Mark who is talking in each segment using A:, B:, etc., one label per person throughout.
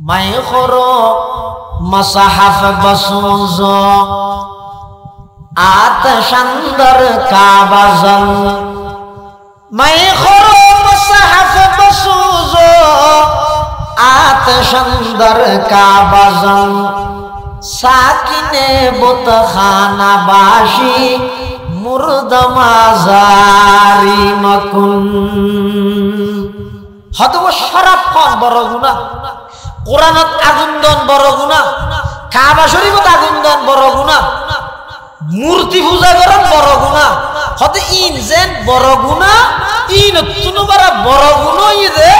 A: मैं खोरो मसहफ बसूजो आतशंदर काबजल मैं खोरो मसहफ बसूजो आतशंदर काबजल साकिने बुतखाना बाशी मुर्दमाजारी मकुन হয়তো শরাব খাওয়া বড় গুনাহ, কোরআনত আগুন দান বড় গুনাহ, কাবা শরীফত আগুন দান বড় গুনাহ, মূর্তি পূজা করা বড় গুনাহ। হয়তো ইন যেন বড় গুনাহ, ইন তুনুবারা বড় গুনাহ ইদে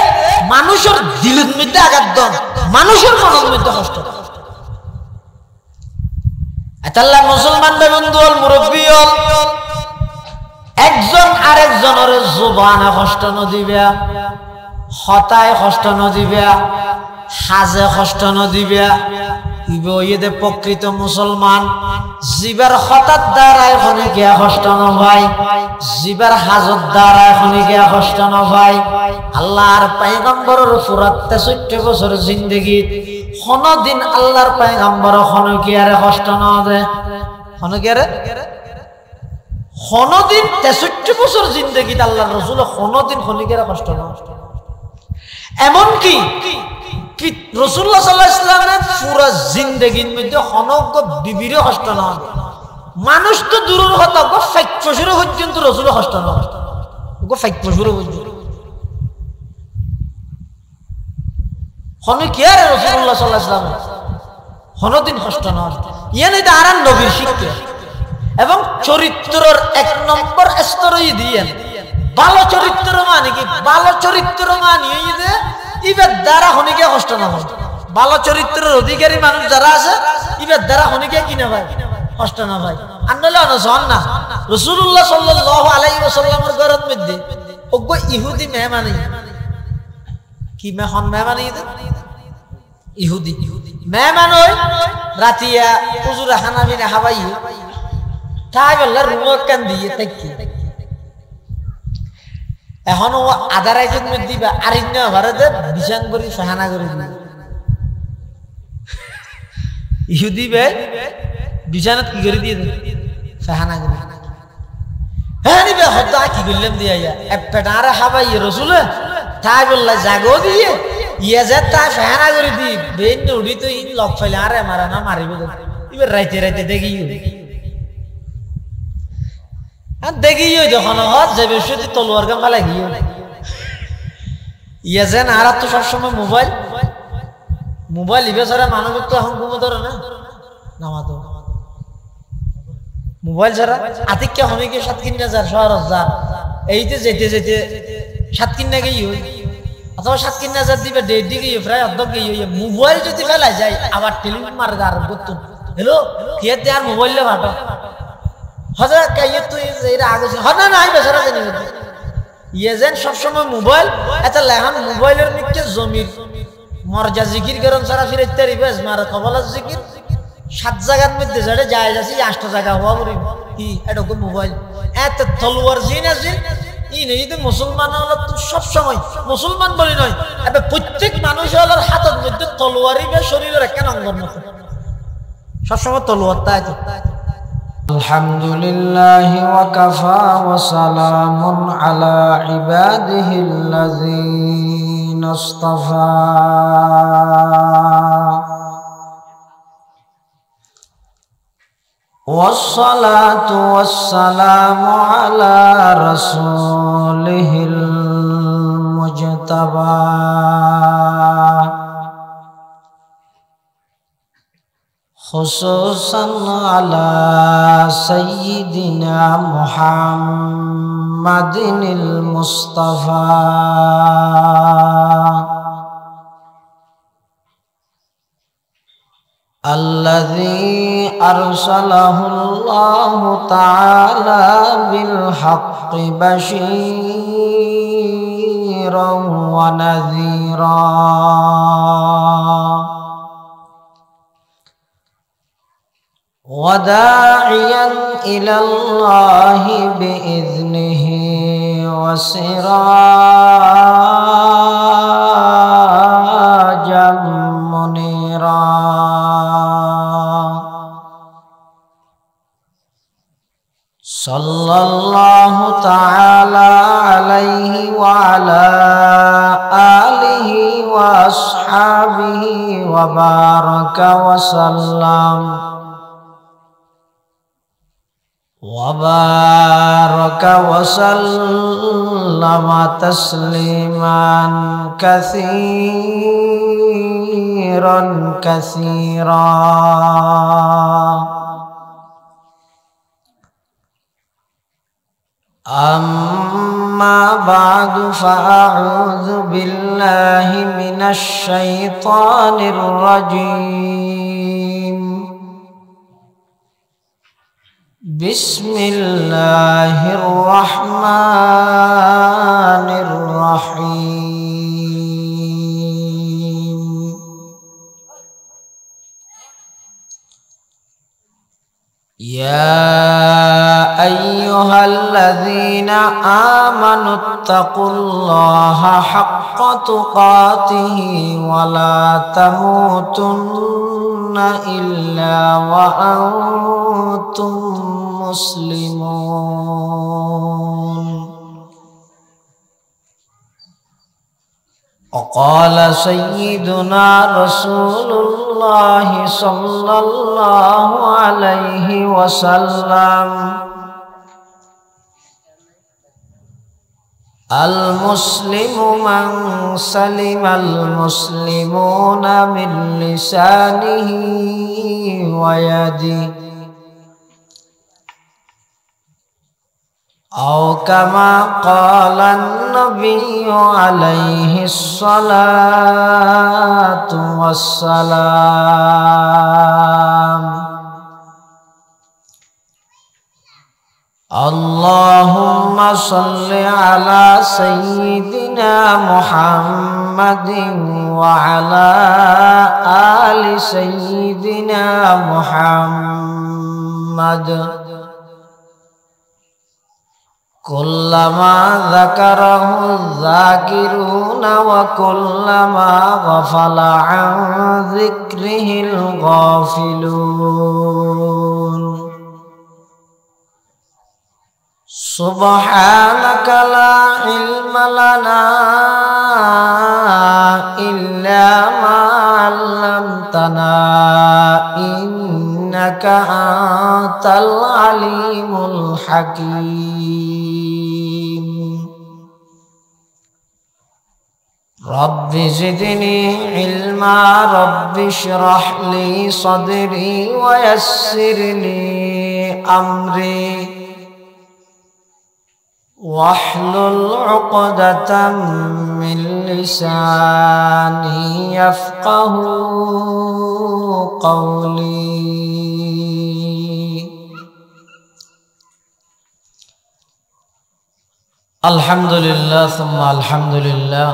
A: মানুষের দিলের মধ্যে আঘাত দান, মানুষের মনের মধ্যে কষ্ট। আল্লাহ মুসলমান বন্ধু হল মুরব্বী হল একজন আরেকজনের জবানে কষ্ট নদিবে, হতায় কষ্ট নদিবে, সাজে কষ্ট নদিবে। ইবে প্রকৃত মুসলমান জিবার হঠাৎ দ্বারায় খনিকিয়া কষ্ট নভাই, জিবার হাজত দ্বারায় খনিকিয়া কষ্ট নভাই। আল্লাহর পয়গম্বরের পুরা 63 বছর জিন্দেগি কোনদিন আল্লাহর পয়গম্বর খনিকিয়ারে কষ্ট না দে, খনিকিয়ারে কোনদিন 63 বছর জিন্দেগিতে আল্লাহর রাসূল কোনদিন খনিকিয়ারে কষ্ট না। এমনকি রাসূলুল্লাহ সাল্লাল্লাহু আলাইহি ওয়াসাল্লামের পুরা জিন্দেগির মধ্যে হনক বিবির কষ্ট না। মানুষ তো দূরের কথা, 5 বছর পর্যন্ত রাসূল কষ্ট না, 5 বছর পর্যন্ত খনিকিয়ারে রাসূলুল্লাহ সাল্লাল্লাহু আলাইহি ওয়াসাল্লাম কোনদিন কষ্ট না। ইয়ানি দাঁড়ান নবীর শিক্ষা এবং চরিত্রের 1 নম্বর স্তরই দিয়েন। ভালো চরিত্র মানে কি? ভালো চরিত্র মানে এই যে ইবার দ্বারা খনিকে কষ্ট না হয়। ভালো চরিত্রের অধিকারী মানুষ যারা আছে ইবার দ্বারা খনিকে কি না ভাই কষ্ট না ভাই। আন্দোলন আনসন না রাসূলুল্লাহ সাল্লাল্লাহু আলাইহি ওয়াসাল্লামের ঘরের মধ্যে ওগো ইহুদি মেহমানি কি মেহমান মেহমানি ইহুদি মেহমান ওই রাতিয়া হুজুর হানাবিনে হাবাই তাই বললা রুমক কান দিয়ে তাকি এখন ও আধার আয়োজন দিবা আরিন্য ভারতে বিছান করি সাহানা করে দিবে ইহুদি বে বিছানাত কি করে দিয়ে সাহানা করে হ্যাঁ নিবে হত্যা কি করলাম দিয়া পেটারে হাবাই রসুল তাই বললা জাগো দিয়ে ইয়া যে তাই সাহানা করে দি বেন উড়ি তো ইন লক ফাইলে আরে মারা না মারিবে এবার রাইতে রাইতে দেখি দেখি যখন হজ যাবে সেটি তলোয়ার গাম ফেলা গিয়ে ইয়ে যেন আর তো সবসময় মোবাইল মোবাইল ইবে ছাড়া মানুষ তো এখন ঘুমো ধরে না নামাতো মোবাইল ছাড়া আতিককে হমিকে 7,000 শহর হাজার এইতে যেতে যেতে 7,000 গিয়ে অথবা 7,000 দিবে 1.5 গিয়ে প্রায় অর্ধেক গিয়ে মোবাইল যদি ফেলা যায় আবার টেলিফোন মার আর বতুন হ্যালো কে আর মোবাইলে ভাটো হজা কাইয়ে তুই এর আগে হনা নাই বেচারা জানি ইয়ে যেন সবসময় মোবাইল এটা লেহান মোবাইলের নিকে জমির মর্জা জিকির করন সারা ফিরে ইত্যাদি বেশ মারা কবলা জিকির 7 জায়গার মধ্যে যারে যায় যাচ্ছি 8টা জায়গা হওয়া বলি কি এটা মোবাইল এত তলোয়ার জিন আছে ই নেই তো মুসলমান হলো তো সবসময় মুসলমান বলি নয় এবার প্রত্যেক মানুষ হলোর হাতের মধ্যে তলোয়ারই বা শরীরের একটা অঙ্গর মতো সবসময় তলোয়ার তাই তো الحمد لله وكفى وسلام على عباده الذين اصطفى والصلاة والسلام على رسوله المجتبى خصوصا على سيدنا محمد المصطفى الذي أرسله الله تعالى بالحق بشيرا ونذيرا وداعيا إلى الله بإذنه وسراجا منيرا صلى الله تعالى عليه وعلى آله وأصحابه وبارك وسلم تسليما كثيرا كثيرا. أما بعد فأعوذ بالله من الشيطان الرجيم. بسم الله الرحمن الرحيم. يا أيها الذين آمنوا اتقوا الله حق تقاته ولا تموتن إلا وأنتم مسلمون. وقال سيدنا رسول الله صلى الله عليه وسلم: المسلم من سلم المسلمون من لسانه ويده، أو كما قال النبي عليه الصلاة والسلام: اللهم صل على سيدنا محمد وعلى آل سيدنا محمد كلما ذكره الذاكرون وكلما غفل عن ذكره الغافلون. سبحانك لا علم لنا إلا ما علمتنا إنك أنت العليم الحكيم. رب زدني علما رب اشرح لي صدري ويسر لي أمري واحلل عقدة من لساني يفقه قولي. الحمد لله ثم الحمد لله।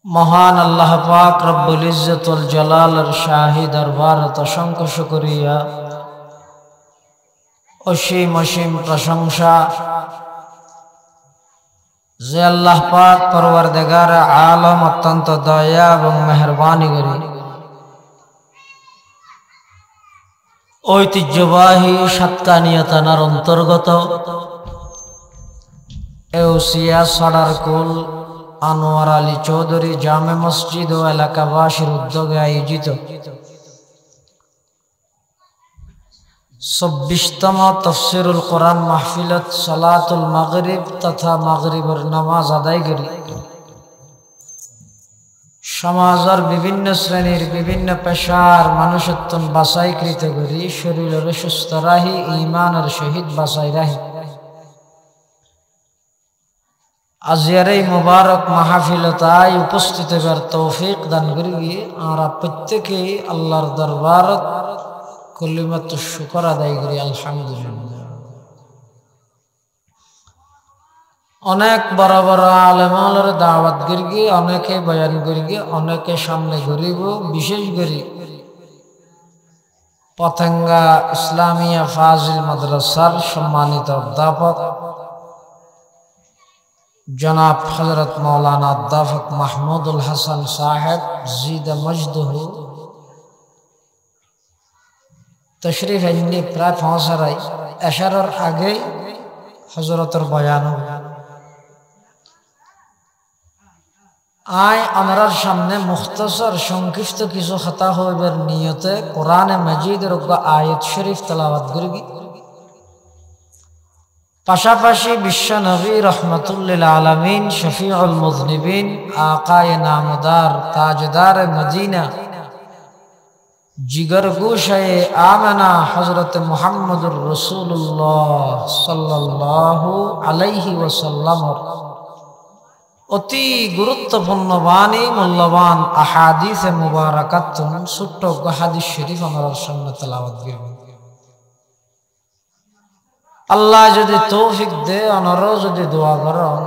A: মহান আল্লাহ পাক রব্বুল ইজ্জত ওয়াল জালালের শাহী দরবারে অসংখ্য শুকরিয়া, অসীম অসীম প্রশংসা যে আল্লাহ পাক পরওয়ারদিগার আলম অত্যন্ত দয়া এবং মেহেরবানি করে ঐতিহ্যবাহী সাতকানিয়া থানার অন্তর্গত এউসিয়া সডারকুল আনোয়ার আলী চৌধুরী জামে মসজিদ ও এলাকাবাসীর উদ্যোগে আয়োজিত ২৪তম তফসিরুল কোরআন মাহফিলত সালাতুল মাগরিব তথা মাগরিবের নামাজ আদায় করি সমাজের বিভিন্ন শ্রেণীর বিভিন্ন পেশার মানুষত্বন বাছাইকৃত করি শরীরের সুস্থ রাহি ইমানের সহিত বাছাই রাহি আজিয়ার এই মুবারক মাহফিলতায় উপস্থিত হবার তৌফিক দান করি। আমরা প্রত্যেকেই আল্লাহর দরবারত কলিমাত শুকর আদায় করি আলহামদুলিল্লাহ। অনেক বড় বড় আলেমালের দাওয়াত করি, অনেকে বয়ান করি, অনেকে সামনে ঘুরিব। বিশেষ করে পতেঙ্গা ইসলামিয়া ফাজিল মাদ্রাসার সম্মানিত অধ্যাপক जनाब हजरत मौलाना दाफक महमूदुल हसन साहब जीद मजदहू तशरीफ एमनी प्राय पहुँचाराई एशारोर आगे हजरतर बयान आय अनरार सामने मुख्तसर संक्षिप्त किछु खता होइबार नियते कुरान मजीदेर आयत शरीफ तेलावत करबी पाशापाशी विश्व नबी रहमतुल्लिल आलमीन शफीउल मुज़निबीन आकाए नामदार ताजदार मदीना जिगर गोशाए आमना हजरत मुहम्मदुर रसूलुल्लाह सल्लल्लाहु अलैहि वसल्लम अति गुरुत्वपूर्ण बानी मूल्यवान अहादीस मुबारकातुन छोट्ट हादीस शरीफ आमार सामने तेलावत करब আল্লাহ যদি তৌফিক দে অনরও যদি দোয়া করেন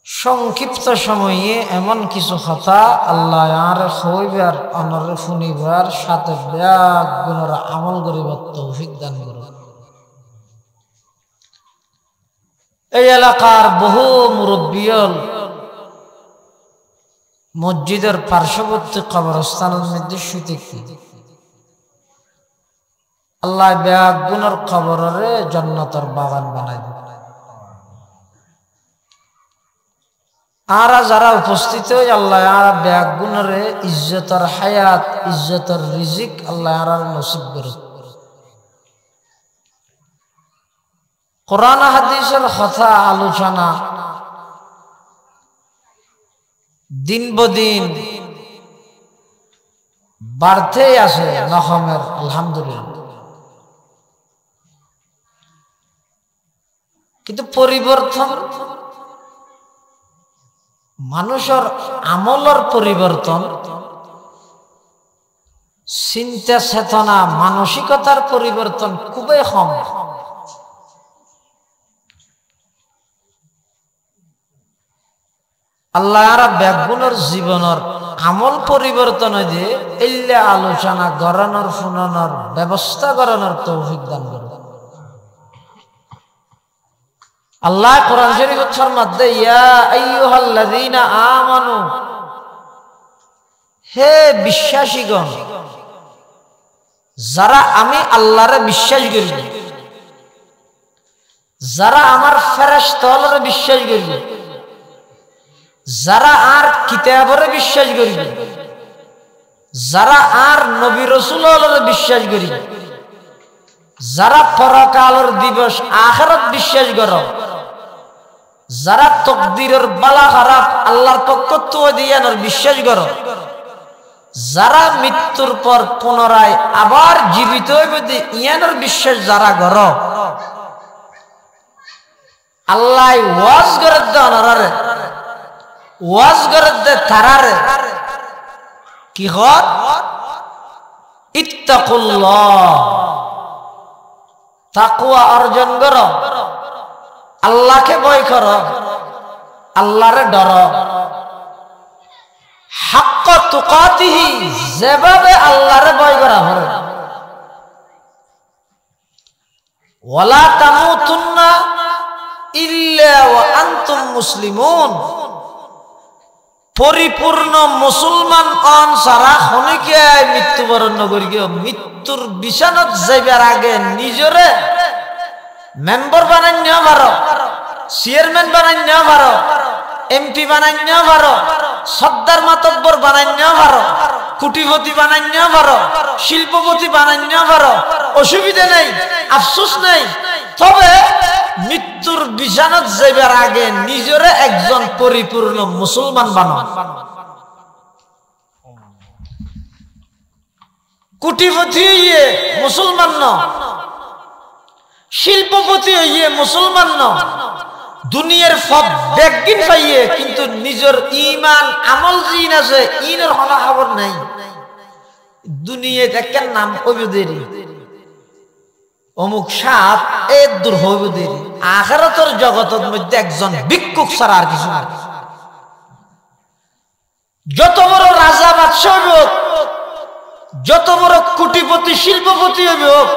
A: সংক্ষিপ্ত সময়ে এমন কিছু কথা আল্লাহ আর হইবার অনর শুনিবার সাথে ব্যাগ গুণের আমল করিবার তৌফিক দান করুন। এই এলাকার বহু মুরব্বিয়ল মসজিদের পার্শ্ববর্তী কবরস্থানের মধ্যে শুতে কি আল্লাহ ব্যাগ গুণের খবরে জান্নাতের বাগান বানাই দেন। আরা যারা উপস্থিত হই আল্লাহ আরা ব্যাগ গুণরে ইজ্জতের হায়াত ইজ্জতের রিজিক আল্লাহ আরার নসিব করুন। কোরআন হাদিসের কথা আলোচনা দিন বদিন বাড়তেই আছে নহমের আলহামদুলিল্লাহ, কিন্তু পরিবর্তন মানুষের আমলের পরিবর্তন চিন্তা চেতনা মানসিকতার পরিবর্তন খুবই কম। আল্লাহ আর ব্যাগুণের জীবনের আমল পরিবর্তন দিয়ে এল্লা আলোচনা করানোর শুনানোর ব্যবস্থা করানোর তৌফিক দান করুন। আল্লাহ কোরআন শরীফের ফরমাতে ইয়া আইয়ুহাল্লাযীনা আমানু, হে বিশ্বাসীগণ যারা আমি আল্লাহরে বিশ্বাস করি, যারা আমার ফেরেশতারে বিশ্বাস করি, যারা আর কিতাবরে বিশ্বাস করি, যারা আর নবী রাসূলরে বিশ্বাস করি, যারা পরকালের দিবস আখিরাত বিশ্বাস করে, যারা তকদিরের বালা খারাপ আল্লাহর পক্ষ থেকে দিয়ানোর বিশ্বাস করে, যারা মৃত্যুর পর পুনরায় আবার জীবিত হইবে ইয়ানোর বিশ্বাস যারা করে, আল্লাহ ওয়াজ করে দেওয়ারে ওয়াজ করে দে তারারে কি হয় ইত্তাকুল্লাহ, তাকওয়া অর্জন করো, আল্লাহকে ভয় করো, আল্লাহরে ডরো, হাক্কা তুকাতিহি যেভাবে আল্লাহরে ভয় করা হয়, ওয়ালা তামুতুন্না ইল্লা ওয়া আনতুম মুসলিমুন, পরিপূর্ণ মুসলমান অন সারা খনিকে মৃত্যুবরণ করি মৃত্যুর বিছানাত যাইবার আগে নিজরে মেম্বার বানাই নেওয়া পারো, চেয়ারম্যান বানাই নেওয়া পারো, এমপি বানাই নেওয়া পারো, সর্দার মাতব্বর বানাই নেওয়া পারো, কুটিপতি বানাই নেওয়া পারো, শিল্পপতি বানাই নেওয়া পারো, অসুবিধা নেই, আফসোস নেই। তবে মৃত্যুর বিছানাত যাইবার আগে নিজরে একজন পরিপূর্ণ মুসলমান বানাও। কুটিপতি হইয়ে মুসলমান ন, শিল্পপতি হইয়ে মুসলমান ন, দুনিয়ার সব ব্যাগিন পাইয়ে কিন্তু নিজের ইমান আমল জিন আছে ইনের হনা খবর নাই। দুনিয়া দেখেন নাম কইবে দেরি অমুক সাপ এ দূর হইবে দেরি, আখিরাতের জগতের মধ্যে একজন ভিক্ষুক ছাড়া আর কিছু না। যত বড় রাজা বাদশাহ হোক, যত বড় কোটিপতি শিল্পপতি হইবে হোক,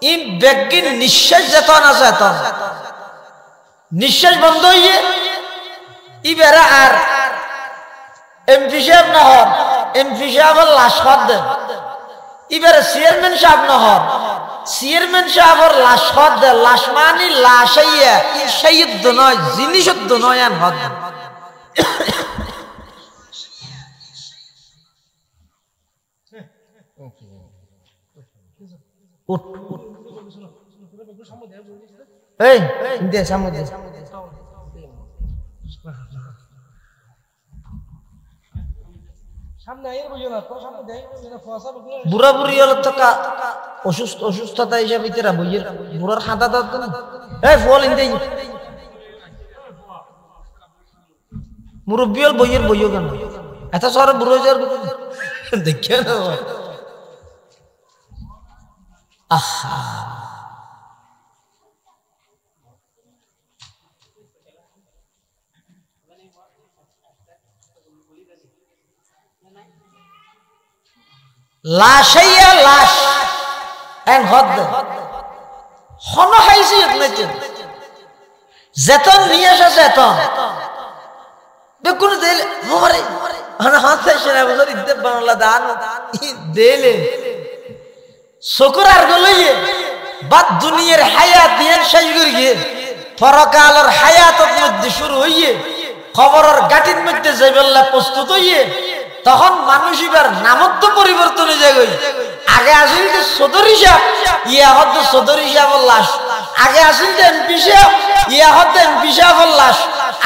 A: ই ব্যাগিন নিঃশ্বাস যেতন আছে নিঃশ্বাস বন্ধ হইয়ে ইবেরা আর এমপি সাহেব না হন, এমপি সাহেবের লাশ হদ দেন। এবারে চেয়ারম্যান সাহেব না হন, চেয়ারম্যান সাহেবের লাশ হদ দেন। লাশ মানে লাশ হইয়া ই শহীদ নয়, জিনিস নয়, আর হদ দেন। এই দে সামনে দে, বুড়া বুড়ি হল তো অসুস্থতা হিসাবে তেরা বইয়ের বুড়ার খাতা দাও তো না। এই ফল ইন্দে মুরব্বী হল বইয়ের বইও কেন এত শহরে বুড়ো যাওয়ার দেখে না। আহা লাশাইয়া লাশ এন হদ হন হাইছি একনাইতে যেতন নিয়ে আসা যেতন বেকুন দেল মরে আনা হাতে সেনা বছর ইদ্দে বাংলা দান দেলে শুকর আর গলইয়ে বাদ দুনিয়ার হায়াত দিয়ে শেষ করে গিয়ে পরকালের হায়াতের মধ্যে শুরু হইয়ে খবরের গাটির মধ্যে যাইবেল্লা প্রস্তুত হইয়ে তখন মানুষ এবার নামত্ব পরিবর্তন হয়ে যায়। আগে আসিল যে সদর হিসাব, ইয়া হত সদর হিসাবের লাশ। আগে আসিল যে এমপি সাহেব, ইয়া হত এমপি সাহেবের লাশ।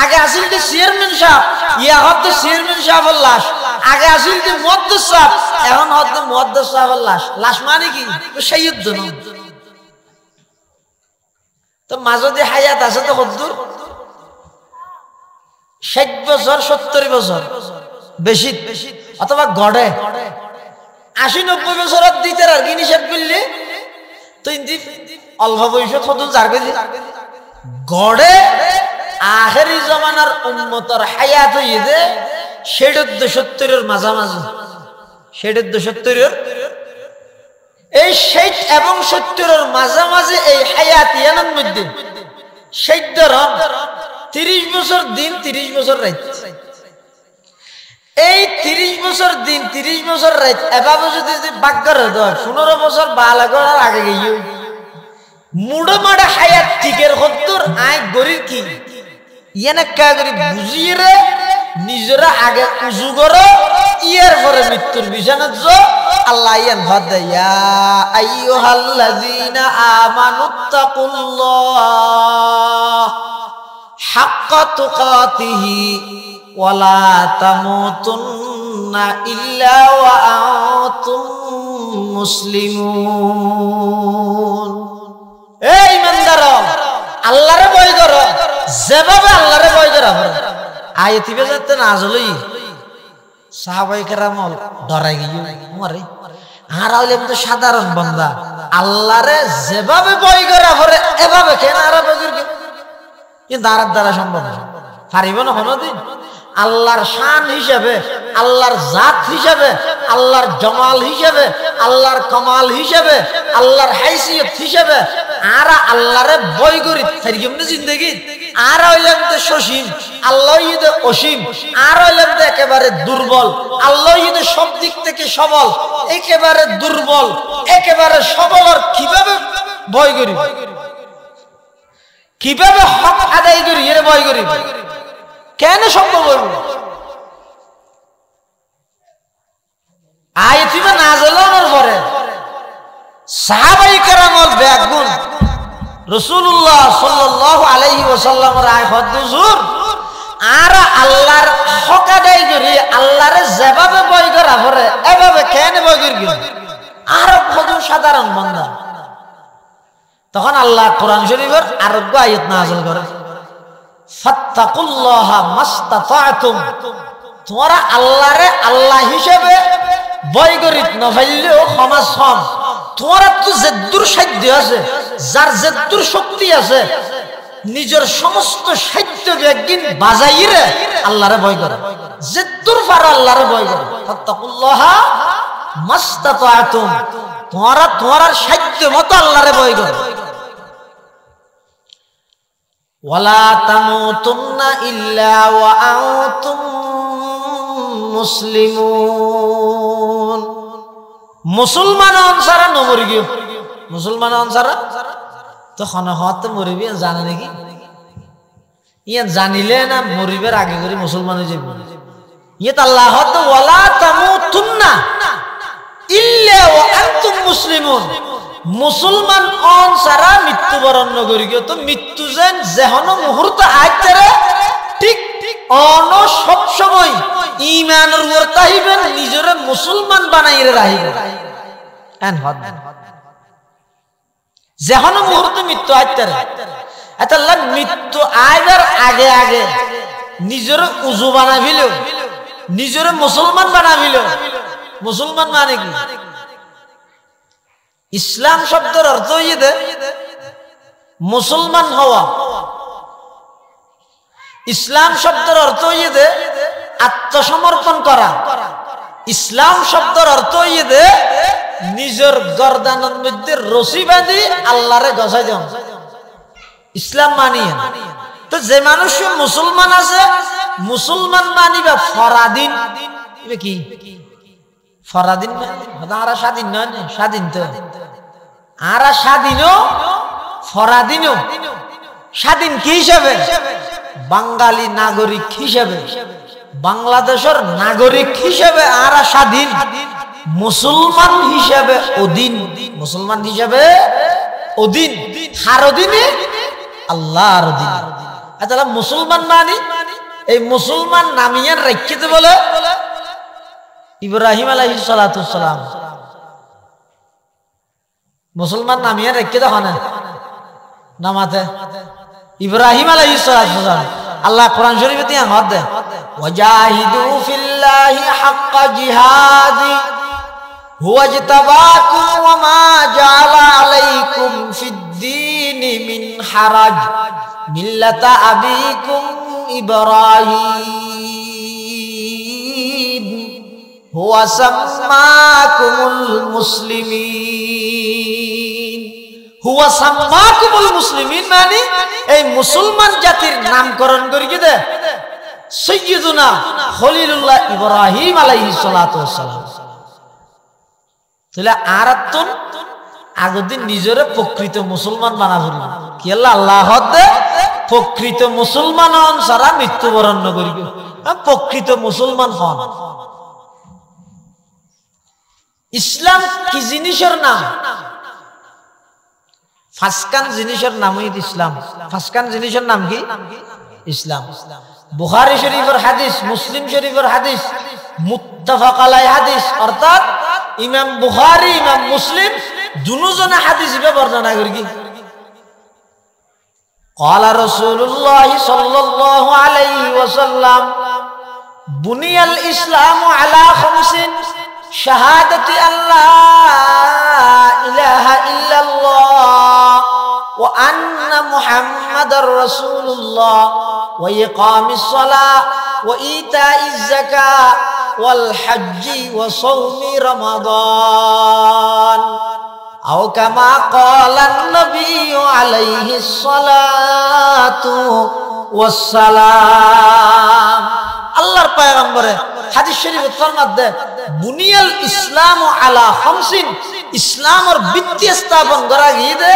A: আগে আসিল যে চেয়ারম্যান সাহেব, ইয়া হত চেয়ারম্যান সাহেবের লাশ। আগে আসিল যে মুয়াদ্দিস সাহেব, এখন হত মুয়াদ্দিস সাহেবের লাশ। লাশ মানে কি? শহীদ জন। তো মাঝে হায়াত আছে তো কদ্দুর 60 বছর 70 বছর বেশি, অথবা গড়ে 80-90 বছর দিতে আর কি নিষেধ করলে তো অল্প বয়স কত যার গড়ে আখেরি জমানার উম্মতের হায়াত হইয়ে দে 60-70-এর মাঝামাঝি। 60-70-এর এই 60 এবং 70-এর মাঝামাঝি এই হায়াত ইয়ানের মধ্যে 30 বছর দিন 30 বছর রাত। এই 30 বছর দিন 30 বছর রাত এভাবে যদি বাগ্যার হতো 15 বছর বালাগর আগে গিয়ে মুড়ে মাড়ে হায়াত টিকের হত্তর আয় গরির কি ইয়ান কা করি বুঝিয়ে রে নিজেরা আগে উজু করো ইয়ার পরে মৃত্যুর বিছানাত যো আল্লাহ ইয়ান ভাদ ইয়া আইয়ুহাল্লাযিনা আমানুত্তাকুল্লাহ হাক্কা তুকাতিহি ওয়ালা তামুতুন্না ইল্লা ওয়া আনতুম মুসলিমুন। এই ইমানদাররা আল্লাহরে ভয় করো, যেভাবে আল্লাহরে ভয় করা আয়াতিবে যাতে না আসলেই সাহাবায়ে কেরাম ডরাই গিয়ে মরে। আর হইলে তো সাধারণ বান্দা আল্লাহরে যেভাবে ভয় করা পড়ে এভাবে কেন আর ভয় করবে? কিন্তু আর দ্বারা সম্ভব না, পারিব না কোনদিন। আল্লাহর শান হিসাবে, আল্লাহর জাত হিসাবে, আল্লাহর জমাল হিসাবে, আল্লাহর কমাল হিসাবে, আল্লাহর হাইসিয়ত হিসাবে আর আল্লাহরে ভয় করি থাকি কেমনে জিন্দেগি। আর হইলাম তো সসীম, আল্লাহ ইদে অসীম। আর হইলাম তো একেবারে দুর্বল, আল্লাহ ইদে সব দিক থেকে সবল। একেবারে দুর্বল একেবারে সবল আর কিভাবে ভয় করি, কিভাবে হক আদায় করি এর ভয় করি? কেন সম্ভব হইব? আয়াতিবা নাযিলের পরে সাহাবায়ে কেরামের ব্যাগুণ রাসূলুল্লাহ সাল্লাল্লাহু আলাইহি ওয়াসাল্লামের আয় হুজুর আর আল্লাহর হক আদায় করি আল্লাহরে যেভাবে ভয় করা পড়ে এভাবে কেন ভয় করি? আর কত সাধারণ বান্দা। তখন আল্লাহ কোরআন শরীফের আরোগ্য আয়াত নাযিল করে, ফাত্তাকুল্লাহা মাস্তাতাতুম। তোমরা আল্লাহরে আল্লাহ হিসেবে ভয় করিত না পাইলেও সমাজ সম। তোমরা তো যেদুর সাধ্য আছে, যার যেদুর শক্তি আছে, নিজের সমস্ত সাধ্য একদিন বাজাইরে আল্লাহরে ভয় করে। যেদুর পারো আল্লাহরে ভয় করে। ফাত্তাকুল্লাহা মাস্তাতাতুম। তোমরা সাধ্য মতো আল্লাহরে ভয় করে। ওয়ালা তামুতুন্না ইল্লা ওয়া আনতুম মুসলিমুন। মুসলমান অনসারা নমরি গিয়ে মুসলমান অনসারা তো হত মরিবি জানে নাকি ইয়ে জানিলে না মরিবের আগে করে মুসলমান হয়ে যাবে ইয়ে তো আল্লাহ ওয়ালা তামুতুন্না ইল্লা ওয়া আনতুম মুসলিমুন। মুসলমান অনসারা মৃত্যুবরণ নগরী গিয়ে তো মৃত্যু যেন যেহন মুহূর্ত আইতারে ঠিক অন সব সময় ঈমানের উপর তাহিবেন নিজরে মুসলমান বানাইরে রাহিবেন এন হদ যেহন মুহূর্তে মৃত্যু আইতারে আল্লাহ মৃত্যু আইবার আগে আগে নিজরে উজু বানাবিল নিজরে মুসলমান বানাবিল। মুসলমান মানে কি? ইসলাম শব্দের অর্থ হইয়ে মুসলমান হওয়া। ইসলাম শব্দের অর্থ হইয়ে আত্মসমর্পণ করা। ইসলাম শব্দের অর্থ হইয়ে নিজের গর্দানের মধ্যে রশি বাঁধি আল্লাহরে গছাই দেন ইসলাম মানিয়ে। তো যে মানুষ মুসলমান আছে মুসলমান মানিবা ফরাদিন কি ফরাদিন আরা স্বাধীন নয় স্বাধীন তো আরা স্বাধীনও ফরাদিনও স্বাধীন কি হিসাবে? বাঙালি নাগরিক হিসাবে বাংলাদেশের নাগরিক হিসাবে আরা স্বাধীন, মুসলমান হিসাবে অধীন। মুসলমান হিসাবে অধীন কার অধীনে? আল্লাহর অধীনে। তাহলে মুসলমান মানি এই মুসলমান নামিয়ান রেখেতে বলে ইব্রাহিম আলাইহিস সালাতু ওয়াস সালাম মুসলমান নামিয়ে রেখে দেখো না নামাতে ইব্রাহিম আলাইহিস সালাতু ওয়াস সালাম আল্লাহ কোরআন শরীফে দিয়া হদ দে ওয়াজাহিদু ফিল্লাহি হাক্কা জিহাদি হুয়া ইজতাবাকুম ওয়া মা জাআলা আলাইকুম ফিদ-দীনি মিন হারাজ মিল্লাতা আবিকুম ইব্রাহিম হুয়া সাম্মাকুমুল মুসলিমিন। হুয়া সাম্মাকুমুল মুসলিমিন মানে এই মুসলমান জাতির নামকরণ করি কি দে সাইয়্যিদুনা খলিলুল্লাহ ইব্রাহিম আলাইহিস সালাতু ওয়াস সালাম। তাহলে আরাতুন আগদিন নিজরে প্রকৃত মুসলমান বানাবি কি আল্লাহ দে প্রকৃত মুসলমান হন সারা মৃত্যুবরণ করিব প্রকৃত মুসলমান হন। ইসলাম কি জিনিসের নাম? ফাসকান জিনিসের নামই ইসলাম। ফাসকান জিনিসের নাম কি? ইসলাম। বুখারী শরীফের হাদিস, মুসলিম শরীফের হাদিস, মুত্তাফাক আলাইহি হাদিস, অর্থাৎ ইমাম বুখারী ইমাম মুসলিম দুজনে হাদিস বর্ণনা করি কি قال رسول الله صلى الله عليه وسلم بني الإسلام على خمس شهادة أن لا إله إلا الله وأن محمد رسول الله وإقام الصلاة وإيتاء الزكاة والحج وصوم رمضان أو كما قال النبي عليه الصلاة والسلام। আল্লাহর পয়গম্বরে হাদিস শরীফে ফরমাত দেয় বুনিয়াল ইসলামু আলা খামসিন, ইসলামের ভিত্তি স্থাপন করা গিয়ে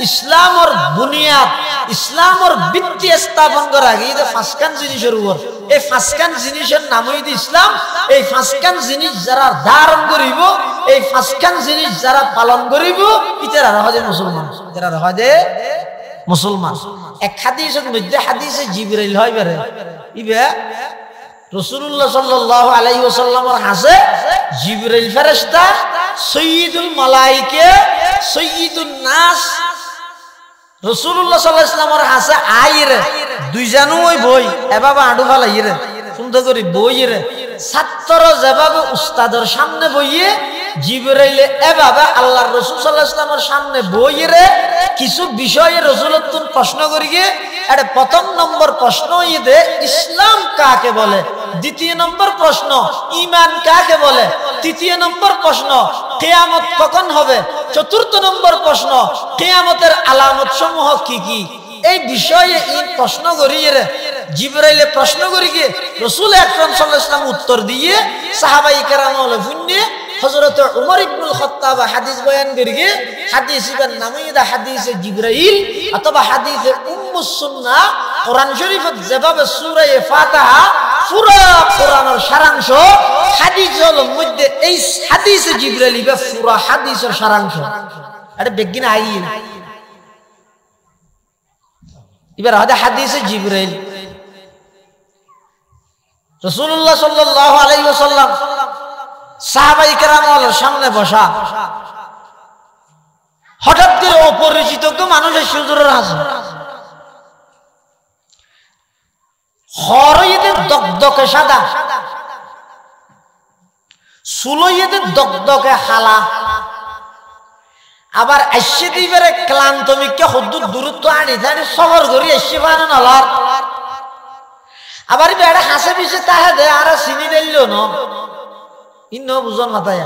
A: ইসলামের বুনিয়াদ ইসলামের ভিত্তি স্থাপন করা গিয়ে ফাসকান জিনিসের উপর। এই ফাসকান জিনিসের নামই ইসলাম। এই ফাসকান জিনিস যারা ধারণ করিব, এই ফাসকান জিনিস যারা পালন করিব ইতারা হজে মুসলমান, ইতারা হজে মুসলমান। এক হাদিসের মধ্যে হাদিসে জিবরাইল হয় বেরে ইবে রাসূলুল্লাহ সাল্লাল্লাহু আলাইহি ওয়াসাল্লামের হাসে জিবরাইল ফেরেশতা সাইয়্যিদুল মালায়েকা সাইয়্যিদুন নাস রাসূলুল্লাহ সাল্লাল্লাহু আলাইহি ওয়াসাল্লামের হাসে আইরে দুইজনও ওই বই এভাবে আডু ফালাইরে সুন্দর করে বইরে ছাত্র যেভাবে উস্তাদের সামনে বইয়ে জিবরাইলে এভাবে আল্লাহর রাসূল সাল্লাল্লাহু আলাইহি ওয়াসাল্লামের সামনে বইরে কিছু বিষয়ে রাসূলুল্লাহ প্রশ্ন করিয়ে এটা প্রথম নম্বর প্রশ্ন ইদে ইসলাম কাকে বলে, দ্বিতীয় নম্বর প্রশ্ন ঈমান কাকে বলে, তৃতীয় নম্বর প্রশ্ন কিয়ামত কখন হবে, চতুর্থ নম্বর প্রশ্ন কিয়ামতের আলামত সমূহ কি কি, এই বিষয়ে ইন প্রশ্ন করিয়ে জিবরাইলে প্রশ্ন করি গিয়ে রাসূল আকরাম সাল্লাল্লাহু আলাইহি ওয়াসাল্লাম উত্তর দিয়ে সাহাবাই কেরাম হলে ফুন্নে হযরত উমর ইবনুল খাত্তাব হাদিস বয়ান করি গিয়ে হাদিস ইবন নামিদা হাদিসে জিবরাইল অথবা হাদিসে উম্মুস সুন্নাহ কোরআন শরীফত যেভাবে সূরা ফাতিহা পুরা কোরআনের সারাংশ হাদিসের মধ্যে এই হাদিসে জিবরাইল ইবা পুরা হাদিসের সারাংশ এটা বেগিন আই এবার হযরত হাদিসে জিবরাইল রাসূলুল্লাহ সাল্লাল্লাহু আলাইহি ওয়াসাল্লাম সাহাবায়ে কেরামের সামনে বসা হঠাৎ করে অপরিচিত কেউ মানুষের সুজুরের হাসে হরইতে দগদগে সাদা সুলইতে দগদগে হালা আবার আইসে দিবারে ক্লান্ত মিকে হদ্দুর দূরত্ব আনি জানি সফর করি এসে বানো নলার আবার বেড়া হাসে পিছে তাহে দে আর চিনি দিল ন ইন্ন বুঝন মাথায়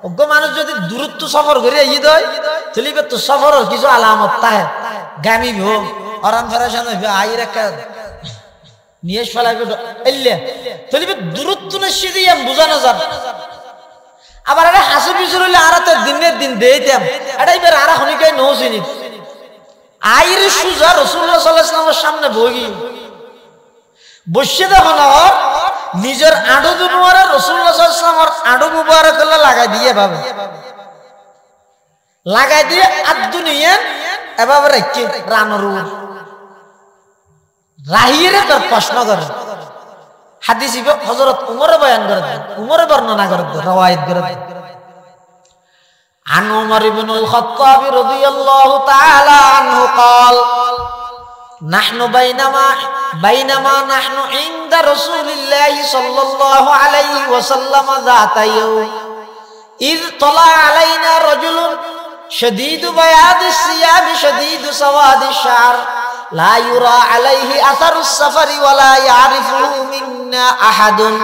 A: অজ্ঞ মানুষ যদি দূরত্ব সফর করে এই দেয় তাহলে তো সফরের কিছু আলামত তাহে গামি ভো অরান ফেরাসান হইবে আইর একটা নিয়ে ফেলাইবে এলে তাহলে দূরত্ব নিশ্চিত দিয়ে বুঝানো যান আবার এটা হাসি পিছু হইলে আর তো দিনের দিন দিতাম এটা এবার আর হনিকাই নো চিনি আইর সুজা রাসূলুল্লাহ সাল্লাল্লাহু আলাইহি ওয়াসাল্লামের সামনে বগি বসে দেখুন নিজের আঁডু দুনুয়ারে রাসূলুল্লাহ সাল্লাল্লাহু আলাইহি ওয়াসাল্লামের আঁডু মুবারক লাগাই দিয়ে ভাবে লাগাই দিয়ে আদু নিয়ে এভাবে রেখে রানর রাহিরে তার প্রশ্ন করে হাদিস হযরত উমরে বয়ান করে উমরে বর্ণনা করে রওয়ায়াত করে عن عمر بن الخطاب رضي الله تعالى عنه قال نحن بينما نحن عند رسول الله صلى الله عليه وسلم ذات يوم إذ طلع علينا رجل شديد بياض الثياب شديد سواد الشعر لا يرى عليه أثر السفر ولا يعرفه منا أحد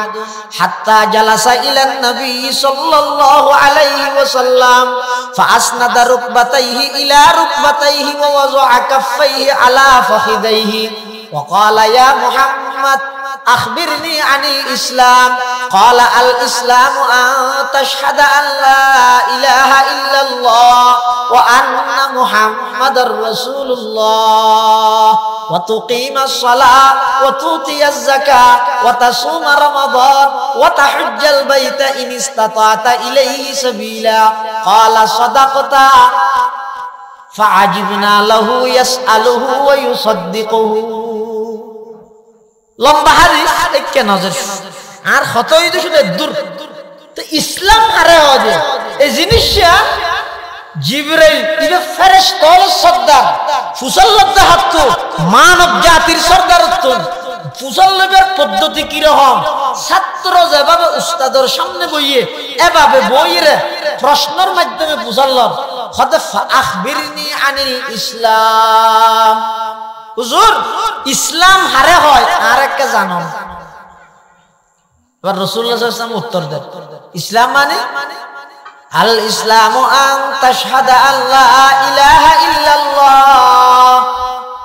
A: حتى جلس إلى النبي صلى الله عليه وسلم فأسند ركبتيه إلى ركبتيه ووضع كفيه على فخذيه وقال يا محمد أخبرني عن الإسلام قال الإسلام أن تشهد أن لا إله إلا الله وأن محمد رسول الله وتقيم الصلاة وتؤتي الزكاة وتصوم رمضان وتحج البيت إن استطعت إليه سبيلا قال صدقت فعجبنا له يسأله ويصدقه লম্বা হাদিস একে নজর আর হতই তো শুধু দূর তো ইসলাম আরে হবে এই জিনিসটা জিবরাইল ইবে ফেরেশতার সর্দার ফুসাল্লাহ হাত মানব জাতির সর্দার তো ফুসাল্লাবের পদ্ধতি কি রকম ছাত্র যেভাবে উস্তাদের সামনে বইয়ে এভাবে বইরে প্রশ্নের মাধ্যমে ফুসাল্লাহ হদ আখবিরনি আনিল ইসলাম হুজুর ইসলাম হারে হয় আর একটা জানো এবার রাসূলুল্লাহ সাল্লাল্লাহু আলাইহি ওয়াসাল্লাম উত্তর দেন ইসলাম মানে আল ইসলামু আন তাশহাদা আল্লা ইলাহা ইল্লাল্লাহ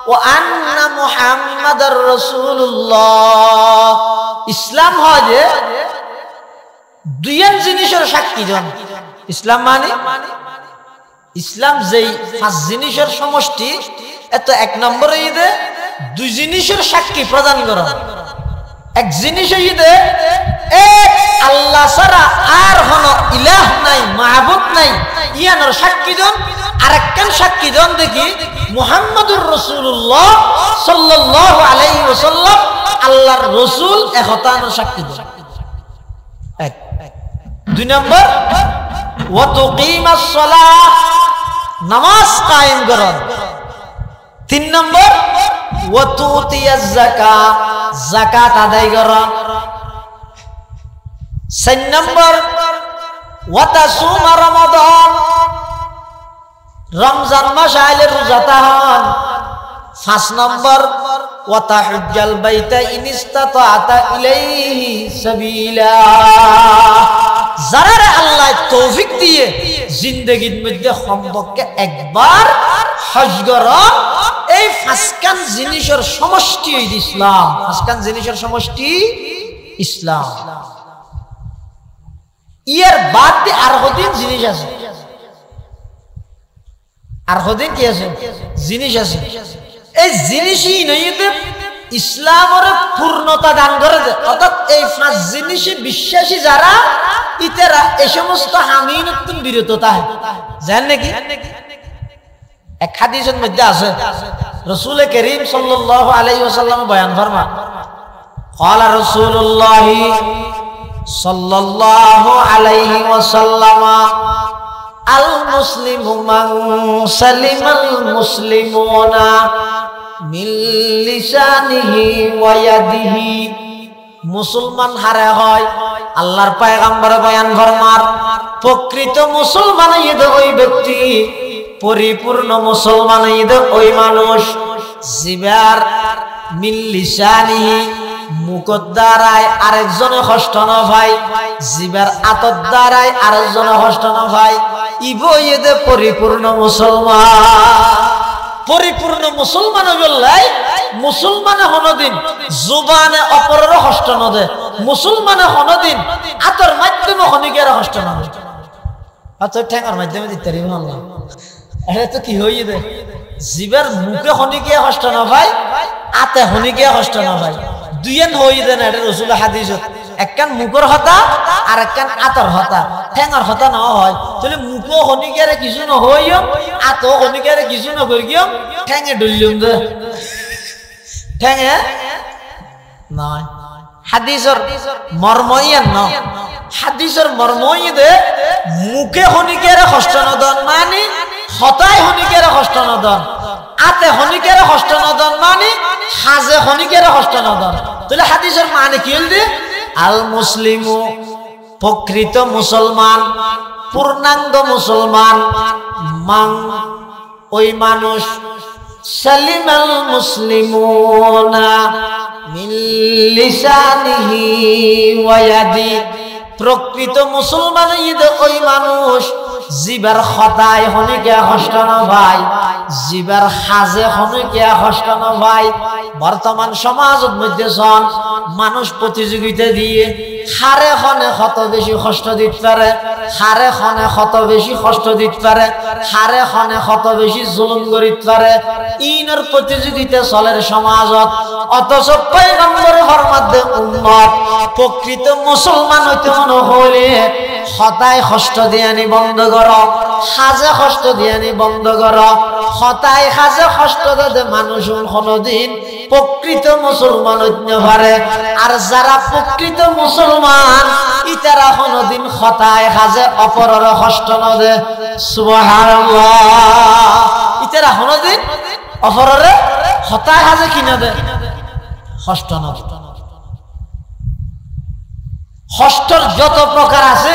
A: ওয়া আন্না মুহাম্মাদার রাসূলুল্লাহ ইসলাম হয় যে দুইজন জিনিসের সাক্ষী জন ইসলাম মানে ইসলাম যেই পাঁচ জিনিসের সমষ্টি এত এক নম্বরে ঈদে দুই জিনিসের সাক্ষী প্রদান করা এক জিনিস ঈদে এক আল্লাহ ছাড়া আর কোনো ইলাহ নাই মাহবুব নাই ইয়ানোর সাক্ষী জন আরেকখান সাক্ষী জন দেখি মুহাম্মদুর রাসূলুল্লাহ সাল্লাল্লাহু আলাইহি ওয়াসাল্লাম আল্লাহর রাসূল একতানোর সাক্ষী জন এক দুই নম্বর ওয়া তুকিমাস সালাহ নামাজ কায়েম করা তিন নম্বর ওয়া তুতিয়াজ যাকাত যাকাত আদায় করা চার নম্বর ওয়া তাসুম রমাদান রমজান মাস আইলে রোজা তাহান পাঁচ নম্বর ওয়া তাহুজ্জাল বাইতা ইন ইসতাতা ইলাইহি সাবিলা যারা আল্লাহ তৌফিক দিয়ে জিন্দেগীর মধ্যে সম্পর্কে একবার হজ করা এই ফাসকান জিনিসের সমষ্টি ইসলাম। ফাসকান জিনিসের সমষ্টি ইসলাম। ইয়ার বাদ দিয়ে আর হদিন জিনিস আছে, আর হদিন কি আছে? জিনিস আছে। এই জিনিসই নইতে ইসলামের পূর্ণতা দান করে দেয়। অর্থাৎ এই 5 জিনিসে বিশ্বাসী যারা, ইতারা এই সমস্ত হামিনতুন বিরত থাকে। জানেন নাকি? এক হাদিসের মধ্যে আছে, রাসূল করিম সাল্লাল্লাহু আলাইহি ওয়াসাল্লাম বয়ান ফরমান, ক্বালা রাসূলুল্লাহ সাল্লাল্লাহু আলাইহি ওয়াসাল্লাম, আল মুসলিমু মান সালিমাল মুসলিমুনা মিন লিসানিহি ওয়া ইয়াদিহি। মুসলমান হারে হয়, আল্লাহর পয়গম্বর বয়ান ফরমার, প্রকৃত মুসলমান ওই ব্যক্তি, পরিপূর্ণ মুসলমান ওই মানুষ, জিবার মিন লিসানিহি, মুখের দ্বারায় আরেকজনে কষ্ট না ভাই, জিবার আতর দ্বারায় আরেকজনে কষ্ট না ভাই, ইবইদে পরিপূর্ণ মুসলমান। পরিপূর্ণ মুসলমান বললাই মুসলমানে হনদিন জুবানে অপরের কষ্ট না দে, মুসলমানে হনদিন আতর মাধ্যমে হনিকের কষ্ট না দে। আতর ঠ্যাঙার মাধ্যমে দিতে পারি আল্লাহ, এটা তো কি হইয়ে দে, জিবার মুখে হনিকে কষ্ট না ভাই, আতে হনিকে কষ্ট না ভাই, দুইয়েন হইয়ে দেন। এটা রাসূলের হাদিস, একখান মুখের হতা আর একখান আতর হতা, ঠ্যাঙার হতা না হয়। তাহলে মুখও হনিকের কিছু না হইও, আতো হনিকের কিছু না করিও, ঠ্যাঙে ডলিম দে, ঠ্যাঙে নয়। হাদিসের মর্মইয়ান ন, হাদিসের মর্মই দে, মুখে হনিকের কষ্ট নদন মানে হতায় হনিকের কষ্ট নদন, আতে হনিকের কষ্ট নদন মানে হাজে হনিকের কষ্ট নদন। তাহলে হাদিসের মানে কি হল? আল মুসলিমু, প্রকৃত মুসলমান, পূর্ণাঙ্গ মুসলমান, মান ওই মানুষ, সালিমাল মুসলিমুনা মিন লিসানিহি ওয়া ইয়াদি, প্রকৃত মুসলমান ওই মানুষ, জিবার খতায় হনিকে কষ্ট না ভাই, জিবার হাজে হনিকে কষ্ট না ভাই। বর্তমান সমাজের মধ্যে সন মানুষ প্রতিযোগিতা দিয়ে হারে খনে কত বেশি কষ্ট দিতে পারে, হারে খনে কত বেশি কষ্ট দিতে পারে, হারে খনে কত বেশি জুলুম করিতে পারে, ইনের প্রতিযোগিতা চলের সমাজত। অথচ পয়গম্বর ফরমাতে উম্মত প্রকৃত মুসলমান হইতে মনে হইলে হতায় কষ্ট দিয়ানি বন্ধ কর, হাজে কষ্ট দিয়ানি বন্ধ কর। হতায় হাজে কষ্ট দিতে মানুষ কোনদিন প্রকৃত মুসলমান হইতে পারে। আর যারা প্রকৃত মুসলমান, ইতারা কোনদিন হতায় হাজে অপরের কষ্ট না দে। সুবহানাল্লাহ। ইতারা কোনদিন অপরের হতায় হাজে কি না দে, কষ্ট না দে। কষ্টর যত প্রকার আছে,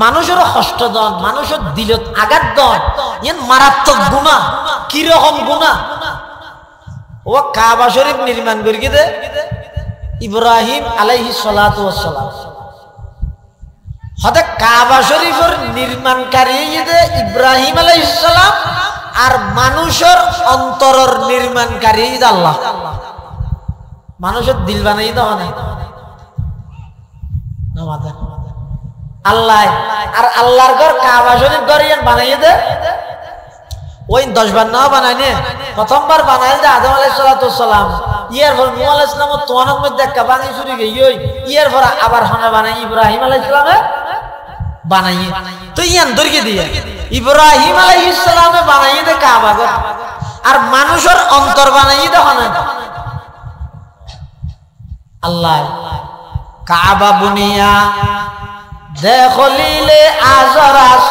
A: মানুষের কষ্ট দন, মানুষের দিলত আঘাত দন, ইন মারাত্মক গুনাহ। কিরকম গুনাহ? ও কাবা শরীফ নির্মাণ করি দে ইব্রাহিম আলাইহিস সালাতু ওয়াস সালাম, হতে কাবা শরীফের নির্মাণকারী দে ইব্রাহিম আলাইহিস সালাম, আর মানুষের অন্তরের নির্মাণকারী আল্লাহ। মানুষের দিল বানাই দাও না আল্লাহ, আর আল্লাহর ঘর কাবা শরীফ ঘর বানাইয়ে দে ওই 10 বার না বানাই নে। প্রথমবার বানাই দে আদম আলাইহিস সালাতু সালাম, ইয়ার পর নূহ আলাইহিস সালামের তোয়ানোর মধ্যে একটা বানাই চুরি গই, ইয়ার পর আবার হনে বানাই ইব্রাহিম আলাইহিস সালামে বানাইয়ে। তো ইয়ান দরকে দিয়ে ইব্রাহিম আলাইহিস সালামে বানাইয়ে দে কাবা ঘর, আর মানুষের অন্তর বানাইয়ে দে হনে আল্লাহ। কাবা বুনিয়া দেখলিলে আজরাস,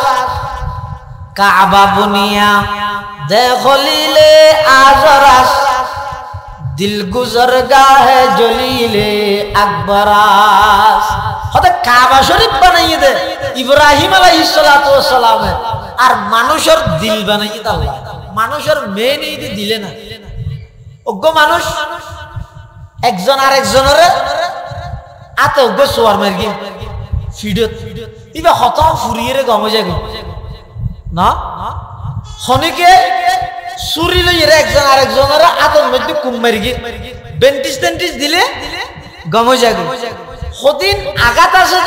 A: কাবা বুনিয়া দেখলিলে আজরাস, দিল গুজর গাহে জলিলে আকবরাস। হতে কাবা শরীফ বানাইয়ে দে ইব্রাহিম আলাইহিস সালাতু ওয়াস সালাম, আর মানুষের দিল বানাইয়ে দে আল্লাহ। মানুষের মেন এই দিলে না, অজ্ঞ মানুষ একজন আরেকজনের আতে অজ্ঞ সোয়ার মার্গি ফিডত ইবা খতম ফুরিয়ে গমে যাবে না। খনিকে চুরি লইয়ে একজন আরেকজনের আতর মধ্যে কুম মারি গিয়ে বেন্টিস টেন্টিস দিলে গমে যাবে সদিন আঘাত আছে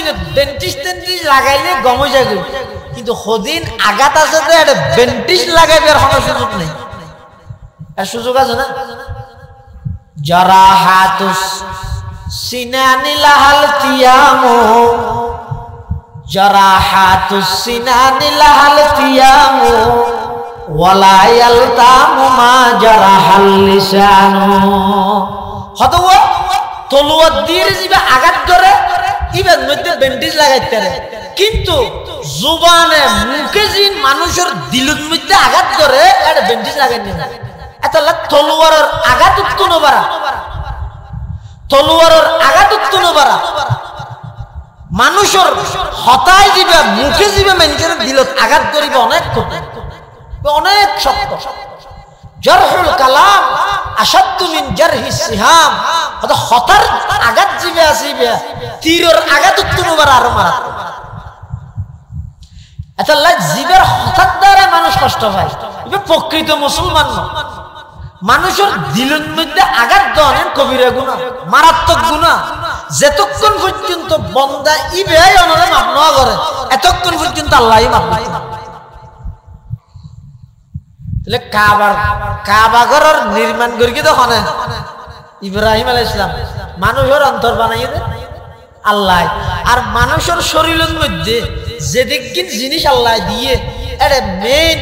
A: যে বেন্টিস টেন্টিস লাগাইলে গমে যাবে কিন্তু সদিন আঘাত আছে যে এটা বেন্টিস লাগাইবে আর কোনো সুযোগ নেই আর সুযোগ আছে না যারা হাতুস সিনানি লাহাল তিয়ামু যারা হাতুস সিনানি লাহাল তিয়ামু ওয়ালা ইয়ালতামু মা জারাহাল লিসানু হতও তলোয়ার দিয়ে জিবা আঘাত করে ইবের মধ্যে ব্যান্ডেজ লাগাইতে পারে কিন্তু জুবানে মুখে জিন মানুষের দিলের মধ্যে আঘাত করে এটা ব্যান্ডেজ লাগাইতে না এতলা তলোয়ারের আঘাত উত্তনো বাড়া তলোয়ারের আঘাত উত্তনো বাড়া মানুষের হতায় দিবে মুখে দিবে মানুষের দিলত আঘাত করিবে অনেক কঠিন অনেক শক্ত জারহুল কালাম আশাদ্দু মিন জারহিস সিহাম হতার আঘাত জিবে আসিবে তীরের আঘাত উত্তনোবার আরো মারা আচ্ছা জিবের হঠাৎ দ্বারা মানুষ কষ্ট পায় এটা প্রকৃত মুসলমান মানুষের দিলের মধ্যে আঘাত দেওয়ার কবিরা গুনাহ মারাত্মক গুনাহ যতক্ষণ পর্যন্ত বন্দা ইবে অনরে মাফ না করে এতক্ষণ পর্যন্ত আল্লাহই মাফ করে তাহলে কাবা ঘরের নির্মাণ করি তখন ইব্রাহিম আলাইহিস সালাম মানুষের অন্তর বানাইয়ে দেন আল্লাহ আর মানুষের শরীরের মধ্যে যে দিকিন জিনিস আল্লাহ দিয়ে এটা মেইন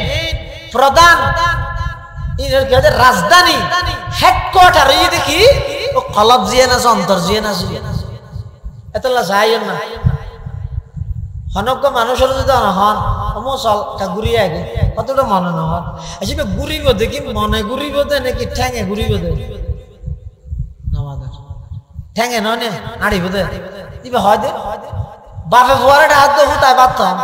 A: প্রধান রাজধানী হেডকোয়ার্টার এই দেখি ও কলব জিয়ে না অন্তর জিয়ে না এতলা যাই না হনক মানুষের যদি হন চল ঘুরিয়ে আগে কতটা মনে নহন আসলে ঘুরিব দেখি মনে ঘুরিব দে নাকি ঠ্যাঙে ঘুরিব দে ঠ্যাঙে নয় আড়িব দে দিবে হয় দে বাপে বুয়ারে হাত দে হুতায় বাতাম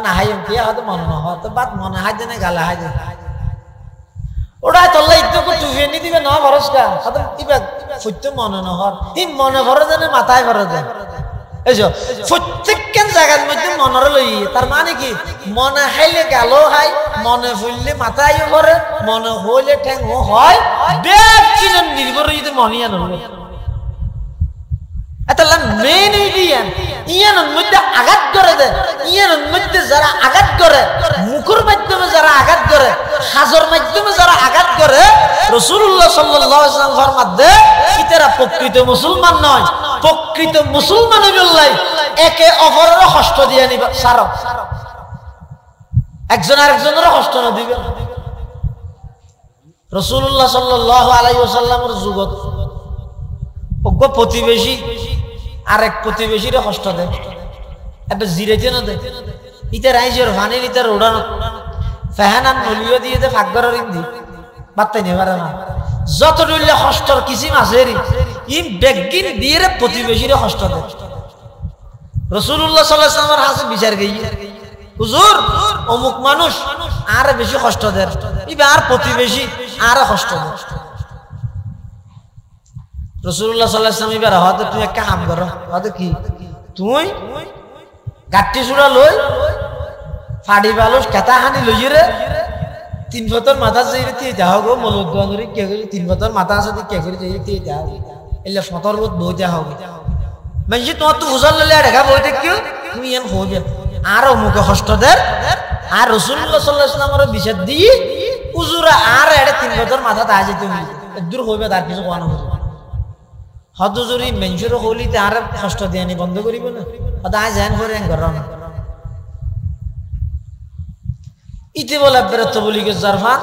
A: না হাই কি হয়তো মনে নহ তো বাত মনে হাই দে না গালে হাই দে ওটা তোল্লা ইতো টুফিয়ে নি দিবে না ভরসকা হয়তো দিবে ফুটতে মনে নহর ই মনে ভরে দেন মাথায় ভরে দেন প্রত্যেক জায়গার মধ্যে মনের লই তার মানে কি মনে হাইলে গেল হাই মনে ফুললে মাথায় ভরে মনে হইলে ঠ্যাং হয় বেশ কিনা নির্ভর যদি মনিয়া নয় এতলা মেন ইয়ানোর মধ্যে আঘাত করে দেয় ইয়ানোর মধ্যে যারা আঘাত করে মুখের মাধ্যমে যারা আঘাত করে হাজর মাধ্যমে যারা আঘাত করে রাসূলুল্লাহ সাল্লাল্লাহু আলাইহি ওয়াসাল্লাম ফরমাতে ইতারা প্রকৃত মুসলমান নয় প্রকৃত মুসলমান হইলাই একে অপরের কষ্ট দিয়ে নিবা সারা একজন আরেকজনের কষ্ট না দিবে রাসূলুল্লাহ সাল্লাল্লাহু আলাইহি ওয়াসাল্লামের যুগত অজ্ঞ প্রতিবেশী আরেক প্রতিবেশীর কষ্ট দেয় একটা জিরাইতে না দেয় ইতার আইজের ভানির ইতার উড়ানো ফেহানান নলিও দিয়ে দে ফাঁকগরের ইন্দি বার্তাই নিয়ে পারে না যত ডুললে কষ্টর কিসিম আছে ইম বেগিন দিয়ে প্রতিবেশীর কষ্ট দেয় রাসূলুল্লাহ সাল্লাল্লাহু আলাইহি ওয়াসাল্লামের কাছে বিচার গই হুজুর অমুক মানুষ আর বেশি কষ্ট দেয় ইবে আর প্রতিবেশী আর কষ্ট দেয় রাসূলুল্লাহ সাল্লাল্লাহু আলাইহি ওয়াসাল্লাম এবার হয়তো তুই একটা কাম করো হয়তো কি তুই গাট্টি চূড়া লই ফাড়ি বালুস কেতা হানি লই রে তিন বছর মাথা যাইরে তে যাও গো মলদ্দানরি কে করে তিন বছর মাথা আছে কে করে যাইরে তে যাও এলে সতর্কত বইতে হবে মানে তোমার তো বুঝাল ললে দেখা বইতে কি তুমি এন হবে আর মুখে কষ্ট দেয় আর রাসূলুল্লাহ সাল্লাল্লাহু আলাইহি ওয়াসাল্লামের বিচার দি হুজুরা আর এড়ে তিন বছর মাথা তা যেতে দূর হইবে তার কিছু কোন হবে হদজুরি মেনজুর হলিতে আর কষ্ট দেয়ানি বন্ধ করিব না আদা জান করে ঘর না ইতে বলা বেরত বলি কে জারফান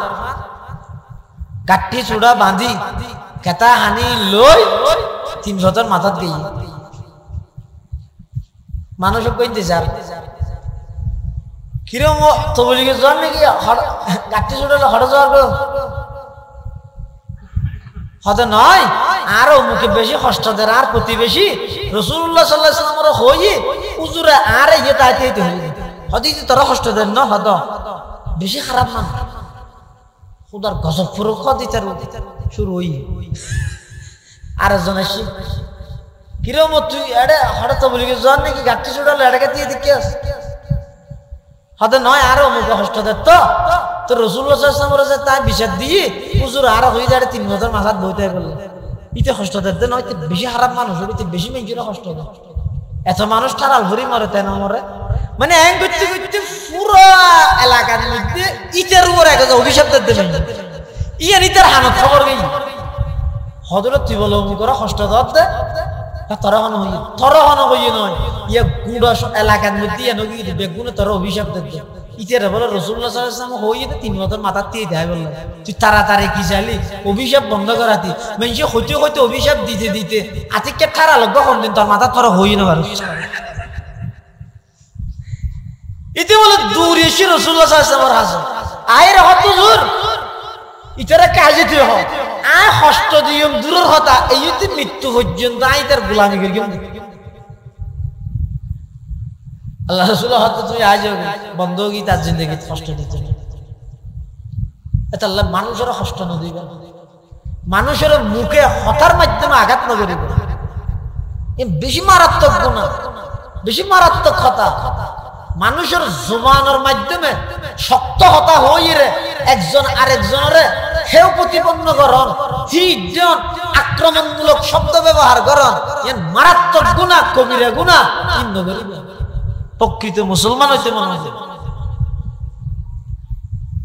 A: গাঠি চূড়া বাঁধি কেতা হানি লই তিন বছর মাথাত গই মানুষ কইতে যার কিরম তো বলি কে জন নাকি গাঠি চূড়া হড় যাওয়ার গো হতে নয় আরো মুখে বেশি কষ্ট দেয় আর প্রতিবেশী রাসূলুল্লাহ সাল্লাল্লাহু আলাইহি ওয়াসাল্লামের হই হুজুরে আর ইয়ে তাইতে হই হদি তোরা কষ্ট দেন না হদ বেশি খারাপ না খুদার গজব ফুরক দিতে শুরু হই আর জন আসি কিরম তুই এড়ে হঠাৎ বলি জন নাকি গাঠি চুড়ালে এড়াকে দিয়ে দিকে হতে নয় আরো মুখে কষ্ট দেয় তো তো রাসূলুল্লাহ সাল্লাল্লাহু আলাইহি ওয়াসাল্লাম তাই বিচার দিয়ে হুজুর আর হয়ে যায় 3 বছর মাথাত বইতে বললে ইতে কষ্ট দিতে নয় বেশি খারাপ মানুষ হইতে বেশি মেঞ্জুরা কষ্ট দেয় এত মানুষ টারাল ভরি মরে তেন মরে মানে এক করতে করতে পুরো এলাকার মধ্যে ইটের উপর এক অভিশাপ দিতে ইয়ান ইটার হানত খবর গেই হযরত তুই বলো করে কষ্ট দে তরহন হই নয় ইয়া গুড়া এলাকার মধ্যে এনো কি বেগুনে তোর অভিশাপ দিতে ইটের বলে রাসূলুল্লাহ সাল্লাল্লাহু আলাইহি ওয়াসাল্লাম হইতে 3 বছর মাথা দিয়ে দেয় বললে তুই তাড়াতাড়ি কি চাইলি অভিশাপ বন্ধ করাতি মানুষ হইতে হইতে অভিশাপ দিতে দিতে আতিকে ঠারা লগ্ন কোন দিন তোর মাথা তোর হই না পারে ইতে বলে দূর এসে রাসূলুল্লাহ সাল্লাল্লাহু আলাইহি ওয়াসাল্লাম হাসে আয়ের হত হুজুর ইতারা কাজে তুই হ আয় কষ্ট দিয়ম দূরের কথা এই যে মৃত্যু পর্যন্ত আই তার গোলামি করি আল্লাহ রাসূলুল্লাহ হত তুই আজ বন্ধ কি তার জিন্দেগি কষ্ট দিতে এটা আল্লাহ মানুষের কষ্ট ন দিবা মানুষের মুখে হতার মাধ্যমে আঘাত ন করিব এ বেশি মারাত্মক গুনাহ বেশি মারাত্মক কথা মানুষের জুবানের মাধ্যমে শক্ত হতা হই রে একজন আরেকজনের হেও প্রতিপন্ন করন হিজন আক্রমণমূলক শব্দ ব্যবহার করন এর মারাত্মক গুনাহ কবিরা গুনাহ ইন্ন করিব প্রকৃত মুসলমান হইতে মনে হয়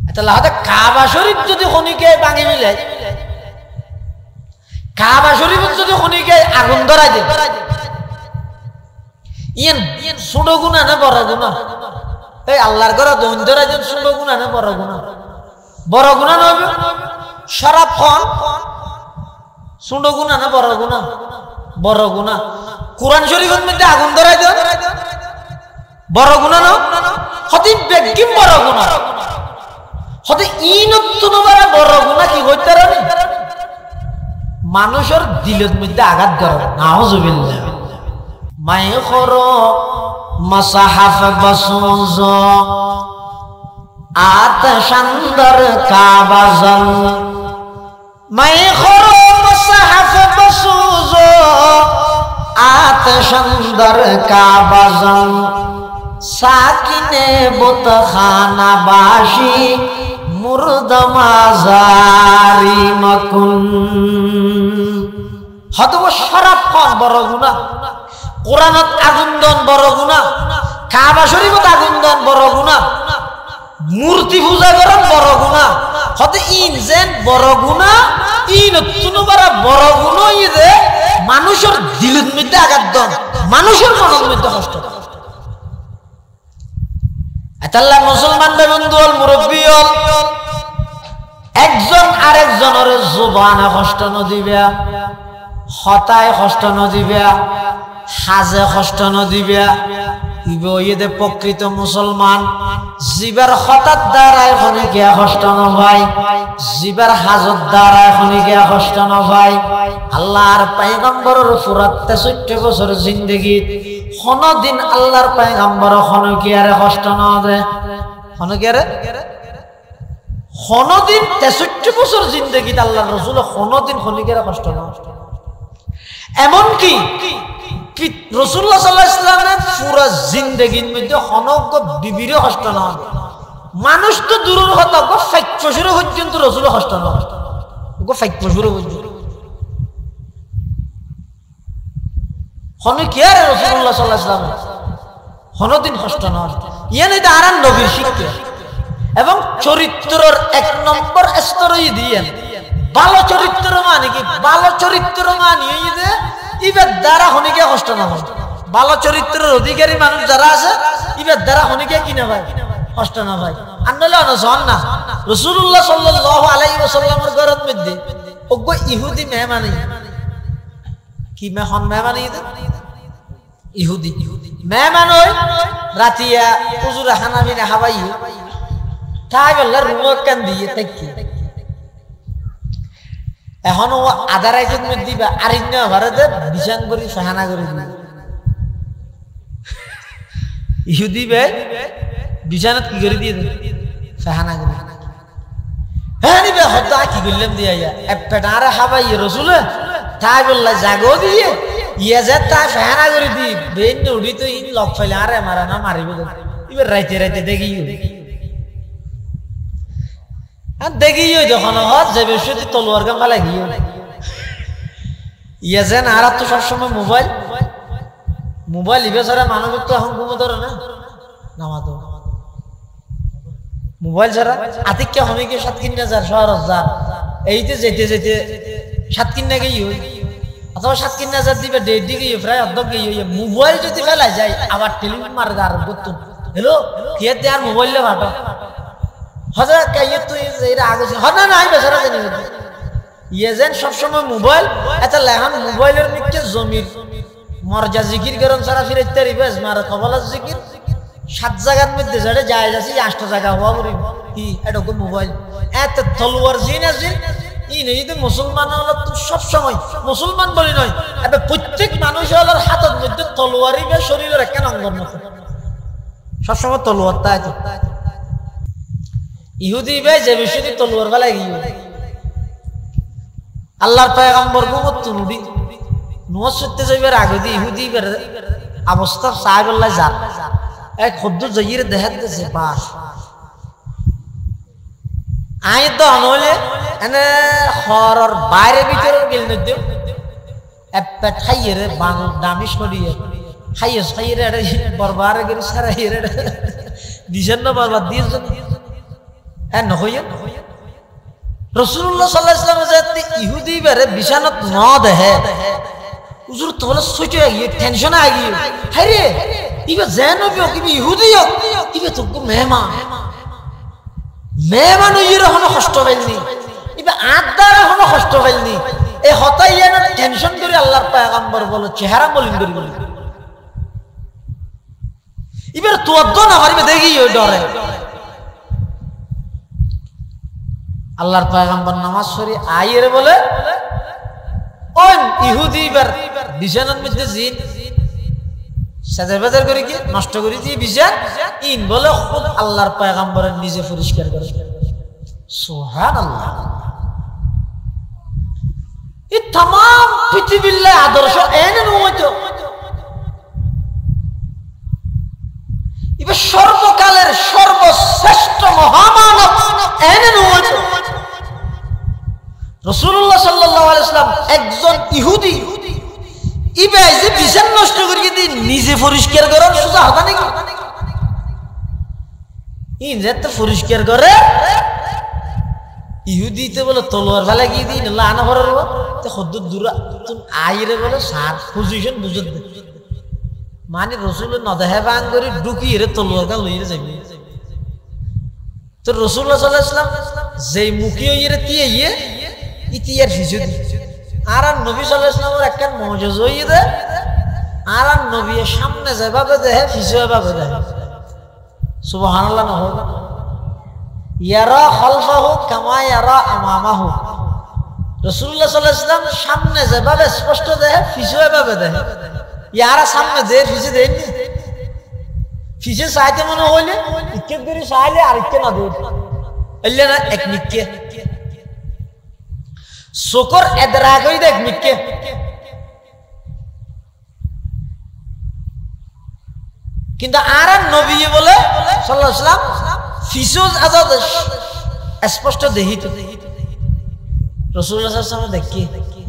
A: এটা লাহাতে কাবা শরীফ যদি খনিকে ভাঙি মিলে কাবা শরীফ যদি খনিকে আগুন ধরাই দেয় ইয়ান ছোট গুনাহ না বড় গুনাহ এই আল্লাহর ঘরে দন ধরাই দেন ছোট গুনাহ না বড় গুনাহ বড় গুনাহ নয় শরাব খান ছোট গুনাহ না বড় গুনাহ বড় গুনাহ কোরআন শরীফের মধ্যে আগুন ধরাই দেন বড় গুনাহ না হতি বেগিম বড় গুনাহ হতে ইনতুন বড় গুনাহ কি হইতে পারে মানুষের দিলের মধ্যে আঘাত করে নাউজুবিল্লাহ মাই খরো মাসাহাফ বসুজ আতশান্দর কাবাজন মাই খরো মাসাহাফ বসুজ আতশান্দর কাবাজন সাকিনে বুতখানা বাসি মুর্দ মাজারি মকুন হতব শরাব খান বড় গুনাহ কোরআনত আগুন দান বড় গুনাহ কাবা শরীফত আগুন দান বড় গুনাহ মূর্তি পূজা করেন বড় গুনাহ হতে ইন যেন বড় গুনাহ ইন তুনবারা বড় গুনাহ ইদে মানুষের দিলের মধ্যে আঘাত দান মানুষের মনের মধ্যে কষ্ট আল্লাহ মুসলমান বন্ধুল মুরব্বী একজন আরেকজনের জবানে কষ্ট ন দিবে হতায় কষ্ট ন দিবে হাজে কষ্ট ন দিবে ইবে প্রকৃত মুসলমান জিবার হঠাৎ দ্বারায় খনিকে কষ্ট ন ভাই জিবার হাজত দ্বারায় খনিকে কষ্ট ন ভাই আল্লাহর পয়গম্বরের পুরাত 63 বছর জিন্দেগীত কোনদিন আল্লাহর পয়গম্বর খনিকে কষ্ট ন দে খনিকে কোনদিন 63 বছর জিন্দেগীত আল্লাহর রাসূল কোনদিন খনিকে কষ্ট ন এমন কি রাসূলুল্লাহ সাল্লাল্লাহু আলাইহি ওয়াসাল্লামের পুরো জিন্দেগীর মধ্যে অনগ্য বিবিরে কষ্ট না মানুষ তো দূরের কথা গো 5 বছর পর্যন্ত রাসূল কষ্ট না গো 5 বছর পর্যন্ত হনে কি আর রাসূলুল্লাহ সাল্লাল্লাহু আলাইহি ওয়াসাল্লাম কোনদিন কষ্ট না ইয়ানে দাঁড়ান নবীর শিক্ষা এবং চরিত্রের এক নম্বর স্তরই দিয়েন ভালো চরিত্র মানে কি ভালো চরিত্র মানিয়ে দে ইবের দ্বারা হনিকে কষ্ট না হয় ভালো চরিত্রের অধিকারী মানুষ যারা আছে ইবের দ্বারা হনিকে কি না ভাই কষ্ট না ভাই আনলে অনজন না রাসূলুল্লাহ সাল্লাল্লাহু আলাইহি ওয়াসাল্লামের ঘরের মধ্যে ওগো ইহুদি মেহমান কি মেহমান ইহুদি মেহমান হয় রাতিয়া হুজুর হানাবি না হাবাই তাই বললা রুমক কান দিয়ে তাকি এখন ও আধার আইজন মধ্যে দিবা আরিন্য ভারতে বিছান করি সাহানা করে দিবা ইহুদি ভাই বিছানাত কি করে দিয়ে সাহানা করে হ্যাঁ নিবে হতা কি করলাম দিয়া পেটারে হাবাই রাসূল তাই বললা জাগো দিয়ে ইয়া যে তা সাহানা করে দি বেন উড়ি তো ইন লক ফাইলে আরে মারা না মারিব এবার রাইতে রাইতে দেখি দেখি যখন যে বেশি তলোয়ার গান ফেলা গিয়ে ইয়ে যেন আর তো সবসময় মোবাইল মোবাইল ইবে ছাড়া মানুষ তো এখন ঘুমো ধরে না নামাতো মোবাইল ছাড়া আতিককে হমিকে 7,000 শহর যার এইতে যেতে যেতে 7,000 গেই হই অথবা 7,000 দিবে 1.5 দিকে প্রায় অর্ধেক গেই হই মোবাইল যদি ফেলা যায় আবার টেলিফোন মার আর করতুন হ্যালো কে তে আর মোবাইল লে ভাটো হযরত কাইয়ে তুই এর আগে হনা নাই বেচারা জানি ইয়ে যেন সব সময় মোবাইল এত লেহান মোবাইলের নিকে জমির মরজা জিকির করন সারা ফিরাইতে রিবেস মার কবলার জিকির 7 জায়গার মধ্যে যারে যায় যাচ্ছে 8টা জায়গা হওয়া বলি কি এটুকু মোবাইল এত তলোয়ার জিন আছে ই নেই তো মুসলমান হলো তো সব সময় মুসলমান বলি নয় এবে প্রত্যেক মানুষ হলো হাতের মধ্যে তলোয়ারই বা শরীরের একটা অঙ্গের মতো সব সময় তলোয়ারটা আছে ইহুদি ভাই যে বিষয়টি তলোয়ার বেলায় গিয়ে আল্লাহর পয়গম্বর মুহাম্মদ তুনুদি নুয়াজ সত্যি যাইবার আগে দিয়ে ইহুদি অবস্থা সাহেবুল্লাহ যার এক খুদ্দু জয়ীর দেখাত দিয়েছে বাস আই তো আনলে এনে হরর বাইরে ভিতরে গেল নদী একটা ঠাইয়ে রে বাংলা দামি সরিয়ে খাইয়ে সাইরে বরবার গেলে সারাইয়ে দিছেন না বরবার দিয়েছেন হ্যাঁ নহইয়া রাসূলুল্লাহ সাল্লাল্লাহু আলাইহি ওয়াসাল্লাম যে ইহুদি বেরে বিছানাত ন দেহে হুজুর তোলে সোচে গিয়ে টেনশন আ গিয়ে হায়রে ইবে জানো বিও কি ইহুদি ইবে তো মেহমান মেহমান ইরে হনো কষ্ট পাইনি ইবে আদার হনো কষ্ট পাইনি এই হতাইয়া না টেনশন করে আল্লাহর পয়গম্বর বলে চেহারা মলিন করে বলে ইবে তোদ্দ না পারবে দেখি ওই ডরে আল্লাহর পয়গম্বর নামাজ পড়ি আইরে বলে ওই ইহুদি বার বিছানার মধ্যে জিন সাজার বাজার করে কি নষ্ট করে দিয়ে বিছান ইন বলে খুদ আল্লাহর পয়গম্বরের নিজে পরিষ্কার করে সুবহানাল্লাহ এই तमाम পৃথিবীর আদর্শ এনে নয়তো ইবে সর্বকালের সর্বশ্রেষ্ঠ মহামানব এনে নয়তো রাসূলুল্লাহ সাল্লাল্লাহু আলাইহি ওয়াসাল্লাম একজন ইহুদি ইবে যে বিছান নষ্ট করে দিয়ে নিজে পরিষ্কার করার সুযোগ হতা নাকি ইন যেতে পরিষ্কার করে ইহুদিতে বলে তলোয়ার ফেলা গিয়ে দিই লানা ভরার তো খদ্দ দূর আইরে বলে সার পজিশন বুঝত মানে রসুল নদেহে বাং করে ঢুকিয়ে রে তলোয়ার গা লইরে যাবে তো রাসূলুল্লাহ সাল্লাল্লাহু আলাইহি ওয়াসাল্লাম যেই মুখিয়ে ইরে দিয়ে ইতিয়ার ফিজু দি আর নবী সাল্লাল্লাহু আলাইহি ওয়াসাল্লামের একটা মুজিজা হইয়ে দে আর নবীর সামনে যেভাবে দেহে ফিজু ভাবে দেহে সুবহানাল্লাহ না হোক ইয়ারা খালফাহু কামা ইয়ারা আমামাহু রাসূলুল্লাহ সাল্লাল্লাহু আলাইহি ওয়াসাল্লাম সামনে যেভাবে স্পষ্ট দেহে ফিজু ভাবে দেহে ইয়ারা সামনে যে ফিজু দেয়নি ফিজু চাইতে মনে হইলে ইকে করে চাইলে আরেককে না দেয় এলে না এক নিকে শুকর এদরাগ হই দেখ নিকে কিন্তু আর নবী বলে সাল্লাল্লাহু আলাইহি ওয়াসাল্লাম ফিজুজ আজাদ স্পষ্ট দেহিত রাসূলুল্লাহ সাল্লাল্লাহু আলাইহি ওয়াসাল্লাম দেখি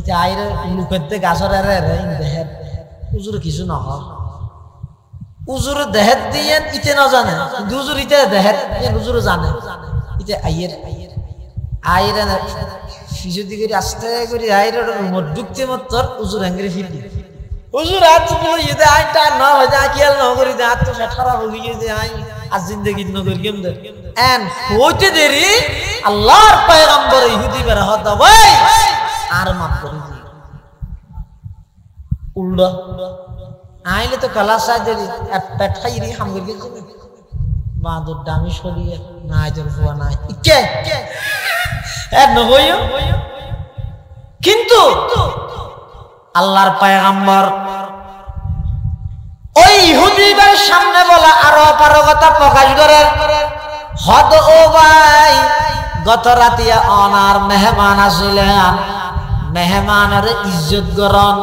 A: যে আইরে লুকতে গাছরে রে দেহে হুজুর কিছু না হয় হুজুর দেহে দিয়ে ইতে না জানে কিন্তু হুজুর ইতে দেহে হুজুর জানে ইতে আইরে না ফিজু দিকে আস্তে করে আইরে রুমত ঢুকতে মত হুজুর আঙ্গরে ফিরলি হুজুর আজ বলে ইতে আইটা না হয় যা কি আর না করি দে আজ তো খারাপ হয়ে গিয়েছে আই আজ জিন্দেগি ন করি কেমন এন্ড হইতে দেরি আল্লাহর পয়গম্বর ইহুদি বের হতা ভাই আর মাফ করে দি উল্টা আইলে তো কলা সাজেরি একটা ঠাইরি হামগর গেছে বাঁদর দামি সরিয়ে না আইজর ফুয়া নাই কে এর নহইও কিন্তু আল্লাহর পয়গম্বর ওই ইহুদিদের সামনে বলা আরো অপারগতা প্রকাশ করে হদ ও ভাই গত রাতিয়া অনার মেহমান আসিলেন মেহমানের ইজ্জত করন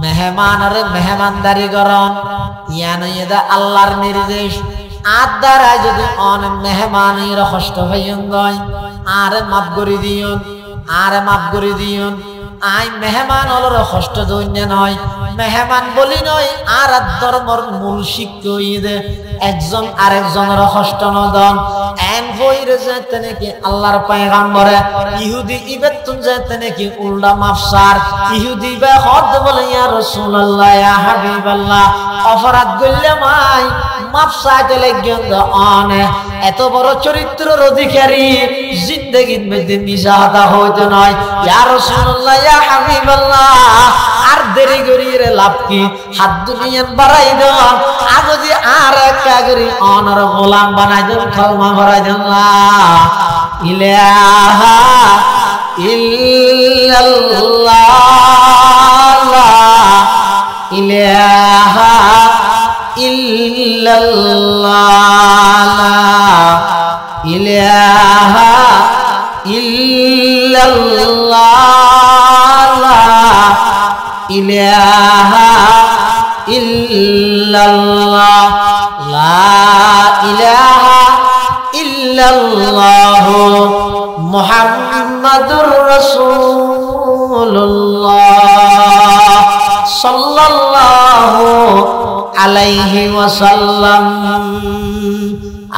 A: মেহমানের মেহমানদারি করন ইয়ান ইদা আল্লাহর নির্দেশ আদারা যদি অন মেহমানের কষ্ট হইন গয় আরে মাফ করে দিয়ন, আরে মাফ করে দিয়ন। আই মেহমান হলোর কষ্ট দৈন্য নয়, মেহমান বলি নয়। আর ধর্মর মূল শিক্ষা একজন আরেকজনের কষ্ট নদন। এন বইরে যেতে নাকি আল্লাহর পয়গম্বরে ইহুদি ইবেতুন যেতে নাকি উল্টা মাফসার। ইহুদি বে হদ বলে ইয়া রাসূলুল্লাহ ইয়া হাবিবাল্লাহ, অপরাধ করলে মাই মাফ চাইতে লাগেন অনে। এত বড় চরিত্রের অধিকারী জিন্দেগির মধ্যে মিশা হতা হইতে নয়। ইয়া রাসূলুল্লাহ ইয়া হাবিবাল্লাহ, আর দেরি করিয়ে লাভ কি? হাত দুনিয়ান বাড়াই দেন, আগে যে আর একটা করি অনর গোলাম বানাই দেন, কলমা ভরাই দেন লা ইলাহা ইল্লাল্লাহ, লা ইলাহা ইল্লাল্লাহ, লা ইলাহা ইল্লাল্লাহ, লা ইলাহা ইল্লাল্লাহ, লা ইলাহা ইল্লাল্লাহ মুহাম্মাদুর রাসূলুল্লাহ সাল্লাল্লাহু আলাইহি ওয়াসাল্লাম।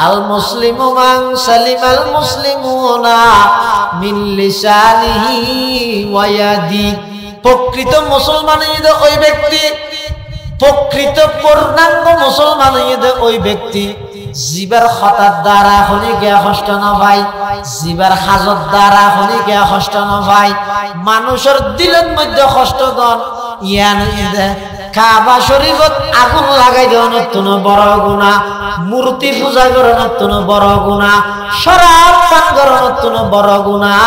A: আল মুসলিমু মান সালিমাল মুসলিমুনা মিন লিসানিহি ওয়া ইয়াদি। প্রকৃত মুসলমান ওই ব্যক্তি, প্রকৃত পূর্ণাঙ্গ মুসলমান ওই ব্যক্তি জিবার খতার দ্বারা হনিকে কষ্ট না ভাই, জিবার হাজত দ্বারা হনিকে কষ্ট না ভাই, মানুষের দিলের মধ্যে কষ্ট দন ইয়ান ইদে। কাবা শরীফত আগুন লাগাই দেওয়া নতুন বড় গুনাহ, মূর্তি পূজা করে নতুন বড় গুনাহ, শরাব পান করে নতুন বড় গুনাহ,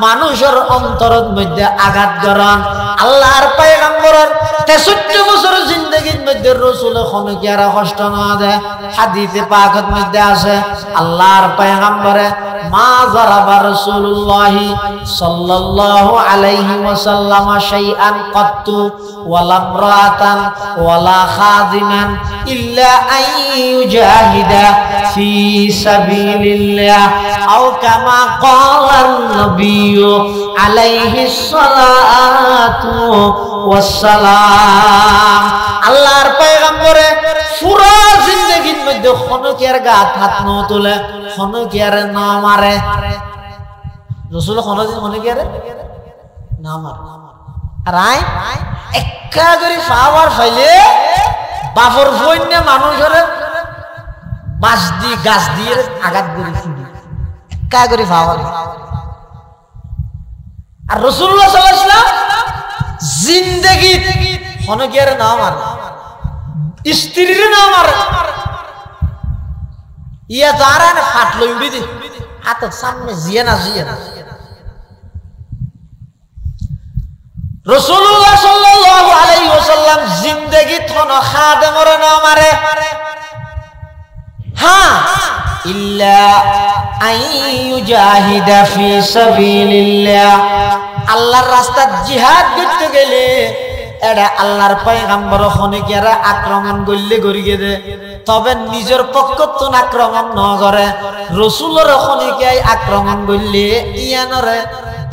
A: মানুষের অন্তরের মধ্যে আঘাত করেন। আল্লাহর পয়গম্বরের 63 বছর জিন্দেগির মধ্যে রাসূল খনকিয়ারা কষ্ট না দেয়। হাদিসে পাকের মধ্যে আছে আল্লাহর পয়গম্বরে মা যারাবা রাসূলুল্লাহ সাল্লাল্লাহু আলাইহি ওয়াসাল্লাম শাইআন কাত্তু ওয়ালা ইমরাতান ওয়ালা খাদিমান ইল্লা আন ইউজাহিদা ফি সাবিলিল্লাহ আও কামা ক্বালান নবিয়্যু আলাইহিস সালাতু ওয়াস সালাম। আল্লাহর পয়গম্বরে পুরা জিন্দেগির মধ্যে খনকিয়ার গাত হাত ন তোলে, খনকিয়ার না মারে। রাসূল খনকিয়ার না মারে। আর আই একা করে পাওয়ার ফাইলে বাফর ফইন্য মানুষের বাস দি গাছ দিয়ে আঘাত করে ছুটি একা করে পাওয়ার। আর রাসূলুল্লাহ সাল্লাল্লাহু আলাইহি ওয়াসাল্লাম জিন্দেগি খনকিয়ার না মারে, স্ত্রীর না মারে। ইয়া যারা না ফাটলো উড়ি দি হাতের সামনে জিয়া না জিয়া। রাসূলুল্লাহ সাল্লাল্লাহু আলাইহি ওয়াসাল্লাম জিন্দেগি থন খাদেমরে না মারে। হ্যাঁ, ইল্লা আইয়ুজাহিদা ফি সাবিলিল্লাহ, আল্লাহর রাস্তায় জিহাদ করতে গেলে এটা আল্লাহর পয়গম্বর খনিকেরা আক্রমণ করলে গড়িয়ে দে, তবে নিজের পক্ষ তো আক্রমণ ন করে। রাসূলের খনিকায় আক্রমণ করলে ইয়ানরে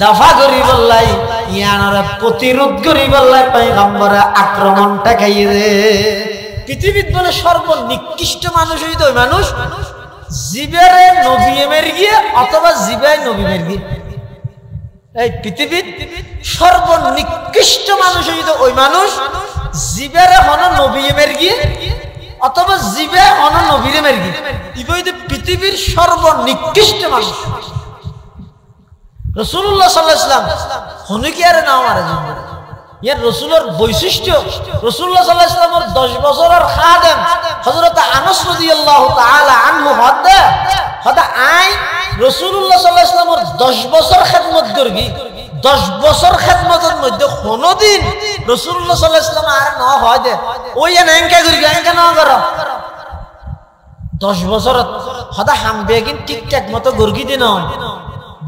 A: দফা করি বললাই, ইয়ানরে প্রতিরোধ করি বললাই পয়গম্বরে আক্রমণটা খাইয়ে দে। পৃথিবীর বলে সর্বনিকৃষ্ট মানুষ হইতো ওই মানুষ জিবেরে নবী মেরে গিয়ে অথবা জিবাই নবী মেরে গিয়ে। এই পৃথিবীর সর্বনিকৃষ্ট মানুষ হইতো ওই মানুষ জিবেরে হন নবী মেরে গিয়ে অথবা জিবে হন নবীরে মেরে গিয়ে। ইবই পৃথিবীর সর্বনিকৃষ্ট মানুষ। রাসূলুল্লাহ সাল্লাল্লাহু আলাইহি ওয়াসাল্লাম হনিকিয়ারে না মারে জিন্দা। ইয়ার রাসূলের বৈশিষ্ট্য, রাসূলুল্লাহ সাল্লাল্লাহু আলাইহি ওয়াসাল্লামের 10 বছরের খাদেম হযরত আনাস রাদিয়াল্লাহু তাআলা আনহু হদা আই রাসূলুল্লাহ সাল্লাল্লাহু আলাইহি ওয়াসাল্লামের 10 বছর খেদমত করবি। 10 বছর খেদমতের মধ্যে কোনদিন রাসূলুল্লাহ সাল্লাল্লাহু আলাইহি ওয়াসাল্লাম আর না হয় দে ওই এনকা করি এনকা না করো। 10 বছর হদা হাম বেগিন ঠিকঠাক মতো গর্গি দিন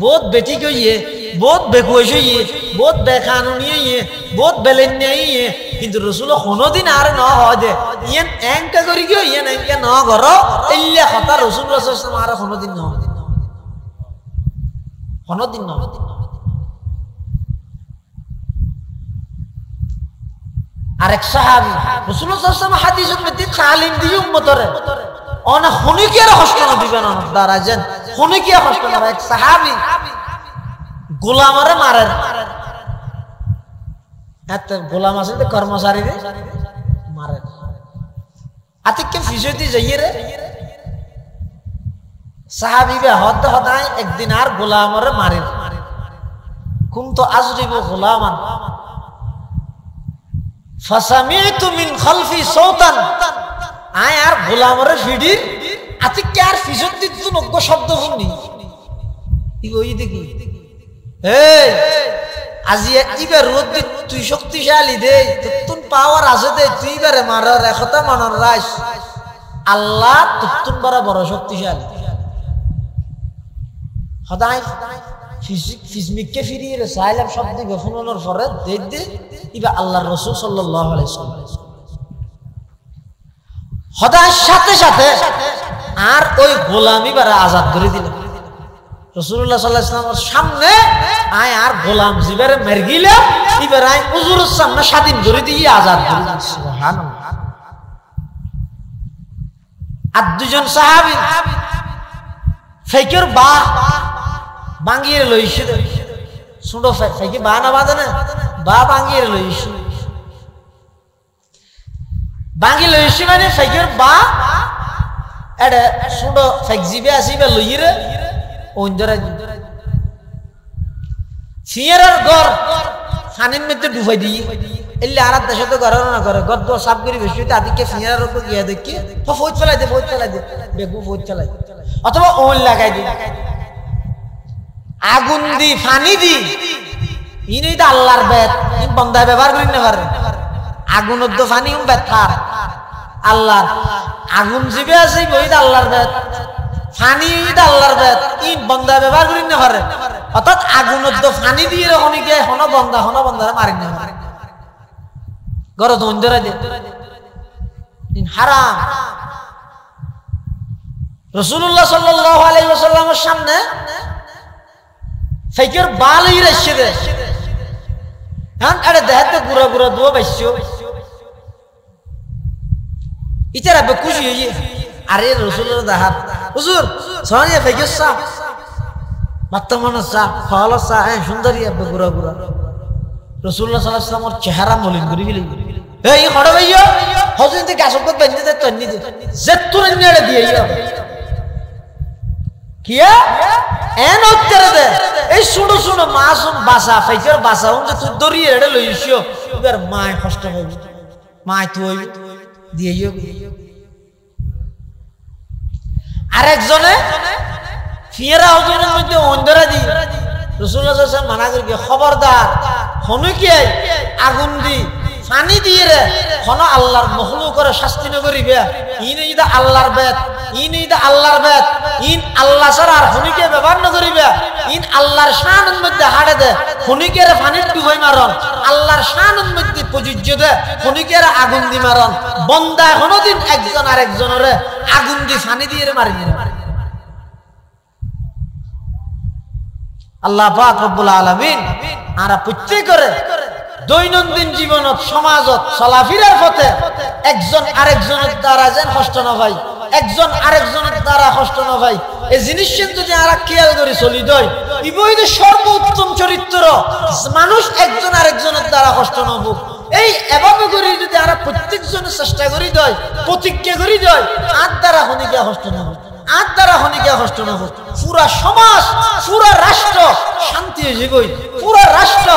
A: बहुत बेटी को ये बहुत बेकुश ये बहुत बेकानूनी ये बहुत बेलन्या ये किंतु रसूल कोनो दिन आर न हो दे येन एंका करी गयो येन एंका न करो इल्ला खता रसूल सल्लल्लाहु अलैहि वसल्लम आर कोनो दिन न हो। 10 বছর হদা হাম বেগিন ঠিকঠাক মতো গর্গি দিন बहुत बेटी को ये बहुत बेकानूनी ये बहुत बेलन्या ये किंतु रसूल कोनो दिन आर न हो दे येन एंका करी गयो येन एंका न करो इल्ला खता रसूल सल्लल्लाहु अलैहि वसल्लम आर कोनो दिन न हो। কোনদিন না। আরেক সাহাবী রাসূলুল্লাহ সাল্লাল্লাহু আলাইহি ওয়াসাল্লাম হাদিসের মধ্যে তালিম দিয়ে উম্মতরে অনেক হুনিকিয়ার কষ্ট না দিবেন না দারাজেন হুনিকিয়া কষ্ট না। এক সাহাবী গোলামরে মারেন, এত গোলাম আছে কর্মচারী রে মারেন। আতিককে ফিসতি যাইয়ে রে সাহাবী বে হদায় একদিন আর গোলামরে মারেন। কুনতু আজরিবু গোলামান ফাসামিতু মিন খালফি সাওতান, আয় আর গোলামরে ফিডির আতিককে আর ফিসতি তো নগ্য শব্দ শুনি ই ওই দেখি এই আজি ইবার রোদ দি তুই শক্তিশালী দে তুন পাওয়ার আছে দে তুই বারে মারার একতা মানার রাস আল্লাহ তুন বড় শক্তিশালী। হদাই ফিজমিককে ফিরিয়ে সাইলাম শব্দ গফনের পরে দেখ দে ইবা আল্লাহর রাসূল সাল্লাল্লাহু আলাইহি ওয়াসাল্লাম হদাই সাথে সাথে আর ওই গোলামি বারে আজাদ করে দিল। রাসূলুল্লাহ সাল্লাল্লাহু আলাইহি ওয়াসাল্লামের সামনে আয় আর গোলাম জিবারে মেরে গিলা এবার আয় হুজুরের সামনে স্বাধীন করে দিয়ে আজাদ করে দিল। সুবহানাল্লাহ। আর দুজন সাহাবী ফেকের বা বাঙ্গিয়ে লইছে শুনো ফেকে বা না বাঁধে না বা বাঙ্গিয়ে লইছে বাঙ্গি লইছে মানে ফেকের বা এটা শুনো ফেক জিবে আসিবে লইরে ওইন্দরা ফিয়ারার ঘর ফানির মধ্যে ডুবাই দিই এলে আর দেশে তো ঘর না করে গদ্দ সাফ করি বেশি তাদেরকে ফিয়ারার উপর গিয়ে দেখি ফৌজ ফেলাই দে বেগু ফৌজ ফেলাই অথবা ওল লাগাই দি আগুন দি ফানি দি ইনি তো আল্লাহর বেত ইন বন্দায় ব্যবহার করি না পারে আগুনের তো ফানি বেতার আল্লাহর আগুন জিবে আছে বই আল্লাহর বেত ফানি আল্লাহর বেত ইন বন্দা ব্যবহার করি না পারে অর্থাৎ আগুনের তো ফানি দিয়ে হনিকে হন বন্দারে মারি না পারে গর দন্দরা দে হারাম। রাসূলুল্লাহ সাল্লাল্লাহু আলাইহি ওয়াসাল্লামের সামনে ফেকের বালই রেছে দে হ্যাঁ আরে দেহতে গুড়া দুয়া বাইছো ইতারা বে খুশি হইয়ে আরে রাসূলুল্লাহ দাহাত হুজুর সোনিয়া ফেকের সা বর্তমান সা ফল সা সুন্দরী আবে গুড়া রাসূলুল্লাহ সাল্লাল্লাহু আলাইহি ওয়াসাল্লামের চেহারা মলিন করে ফেলে এই হড় ভাইয়া হযরত তে গাছক বেঁধে দে তন্নি দে জেতুন নেড়ে দিয়েইয়া কিয়া এন উত্তর দে এই শুনো মাসুম বাসা ফেকের বাসা যে তুই দরিয়ে রেড়ে লইছিও এবার মায় কষ্ট হবে মায় তুই দিয়েইও আরেকজনে ফিয়েরা হুজুরের মধ্যে অন্ধরা দি রাসূলুল্লাহ সাল্লাল্লাহু আলাইহি ওয়াসাল্লাম মানা করি খবরদার হনু কি আগুন দি পানি দিয়ে রে হন আল্লাহর মখলুকের শাস্তি না করিবে ইন ইদা আল্লাহর বেত ইন আল্লাহ ছাড়া আর হনুকে ব্যবহার না করিবে ইন আল্লাহর শানের মধ্যে হাড়ে দে হনুকের পানির ডুবাই মারন আল্লাহর শানের মধ্যে প্রযোজ্য দে হনুকের আগুন দি মারন বন্দা কোনদিন একজন আর একজনের আগুন দি পানি দিয়ে মারি না। আল্লাহ পাক রব্বুল আলামিন আর প্রত্যেকের দৈনন্দিন জীবনত সমাজত চলাফেরার পথে একজন আরেকজনের দ্বারা যেন কষ্ট না ভাই একজন আরেকজনের দ্বারা কষ্ট না ভাই এই জিনিসটা যদি আর খেয়াল করে চলি দয় ইবই যে সর্বোত্তম চরিত্র মানুষ একজন আরেকজনের দ্বারা কষ্ট না হোক এই এভাবে করে যদি আর প্রত্যেকজনের চেষ্টা করি দয় প্রতিজ্ঞা করি দয় আর দ্বারা হনিকা কষ্ট না হোক আর দ্বারা হনিকা কষ্ট না হোক পুরা সমাজ পুরা রাষ্ট্র শান্তি হয়ে যাবই পুরা রাষ্ট্র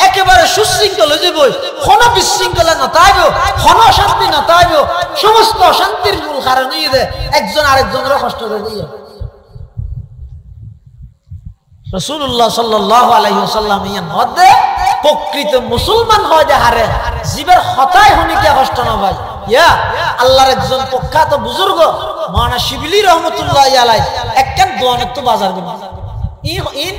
A: একেবারে সুশৃঙ্খল হয়ে যাবই কোন বিশৃঙ্খলা না তাইব কোন শান্তি না তাইব সমস্ত শান্তির মূল কারণ হয়ে দে একজন আরেকজনের কষ্ট করে দিয়ে। রাসূলুল্লাহ সাল্লাল্লাহু আলাইহি ওয়াসাল্লাম ইয়ান হদে প্রকৃত মুসলমান হয় যে হারে জীবের হতায় হনিকা কষ্ট না ভাই ইয়া আল্লাহর একজন প্রখ্যাত বুজুর্গ মাওলানা শিবলি রহমাতুল্লাহি আলাইহি একখান দোয়ানত তো বাজার দিন ইন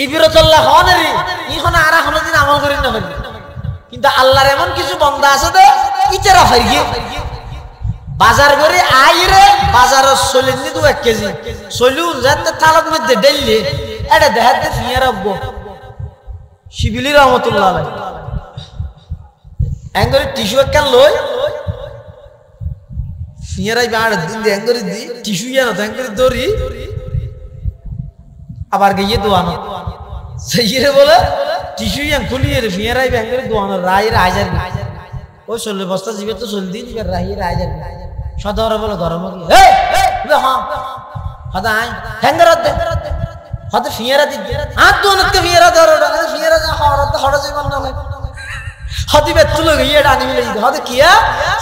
A: ইবরাতুল্লাহ হনেরি ইহনা আর কোনদিন আমল করি না পারি কিন্তু আল্লাহর এমন কিছু বান্দা আছে দে ইতারা ফাইগে বাজার করে আইরে বাজার চলেনি তো 1 কেজি চলুন যাতে থালার মধ্যে ডেললে এটা দেখাতে ফিয়া রাখবো শিবিলি রহমতুল্লাহ আলাইহি এঙ্গরি টিস্যু একখান লই ফিয়ারাই বাড় দিন দিয়ে এঙ্গরি দি টিস্যু ইয়া না এঙ্গরি দড়ি আবার গিয়ে দোয়ানো সেইরে বলে টিস্যু ইয়ান খুলিয়ে রে ফিয়ারাই এঙ্গরি দোয়ানো রাইয়ের হাজার ওই 16 বস্তা জিবে তো 40 দিন জিবে রাইয়ের হাজার সদরে বলে গরম এই হ্যাঁ হদা আই হেঙ্গরাত দে হদা ফিয়ারা দি হাত দোনকে ফিয়ারা ধরো ফিয়ারা যা হড় জীবন না হদিবে তুলো গিয়ে ডানি মিলে হদে কিয়া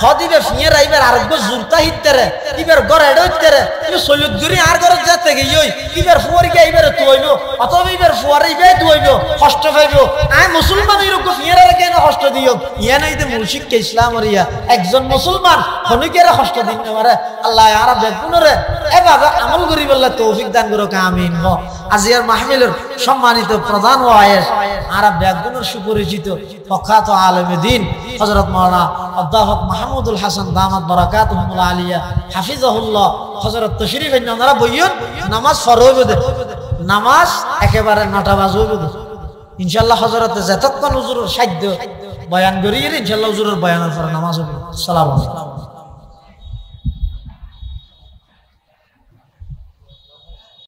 A: হদিবে ফিয়ারা ইবার আরগো জুরতা হিতরে ইবার গরে ডইতরে ইবে সলিদ গুরি আর গরে যেতে গিয়ে ইবার ফুয়ারি গে ইবার তুইলো অথবা ইবার ফুয়ারি গে তুইলো কষ্ট পাইবো আই মুসলমান ইরগো ফিয়ারা কেন কষ্ট দিও ইয়া নাই তে মুশরিক কে ইসলাম ওরিয়া একজন মুসলমান হনিকেরে কষ্ট দিন আমারে আল্লাহ আরা বেগুনরে এ বাবা আমল করি বললা তৌফিক দান করো আমিন গো আজিয়ার মাহফিলের সম্মানিত প্রধান ওয়াইস আরা বেগুনের সুপরিচিত প্রখ্যাত আলেমে দ্বীন হযরত মাওলানা অধ্যাপক মাহমুদুল হাসান দামাত বারাকাতুহুল আলিয়া হাফিজাহুল্লাহ হযরত তশরীফ আপনারা বইয়ন নামাজ ফরজ দে নামাজ একেবারে 9টা বাজবে দে ইনশাআল্লাহ হযরত যতক্ষণ হুজুরের সাধ্য বয়ান করিয়ে ইনশাআল্লাহ হুজুরের বয়ানের পর নামাজ হবে। আসসালামু আলাইকুম।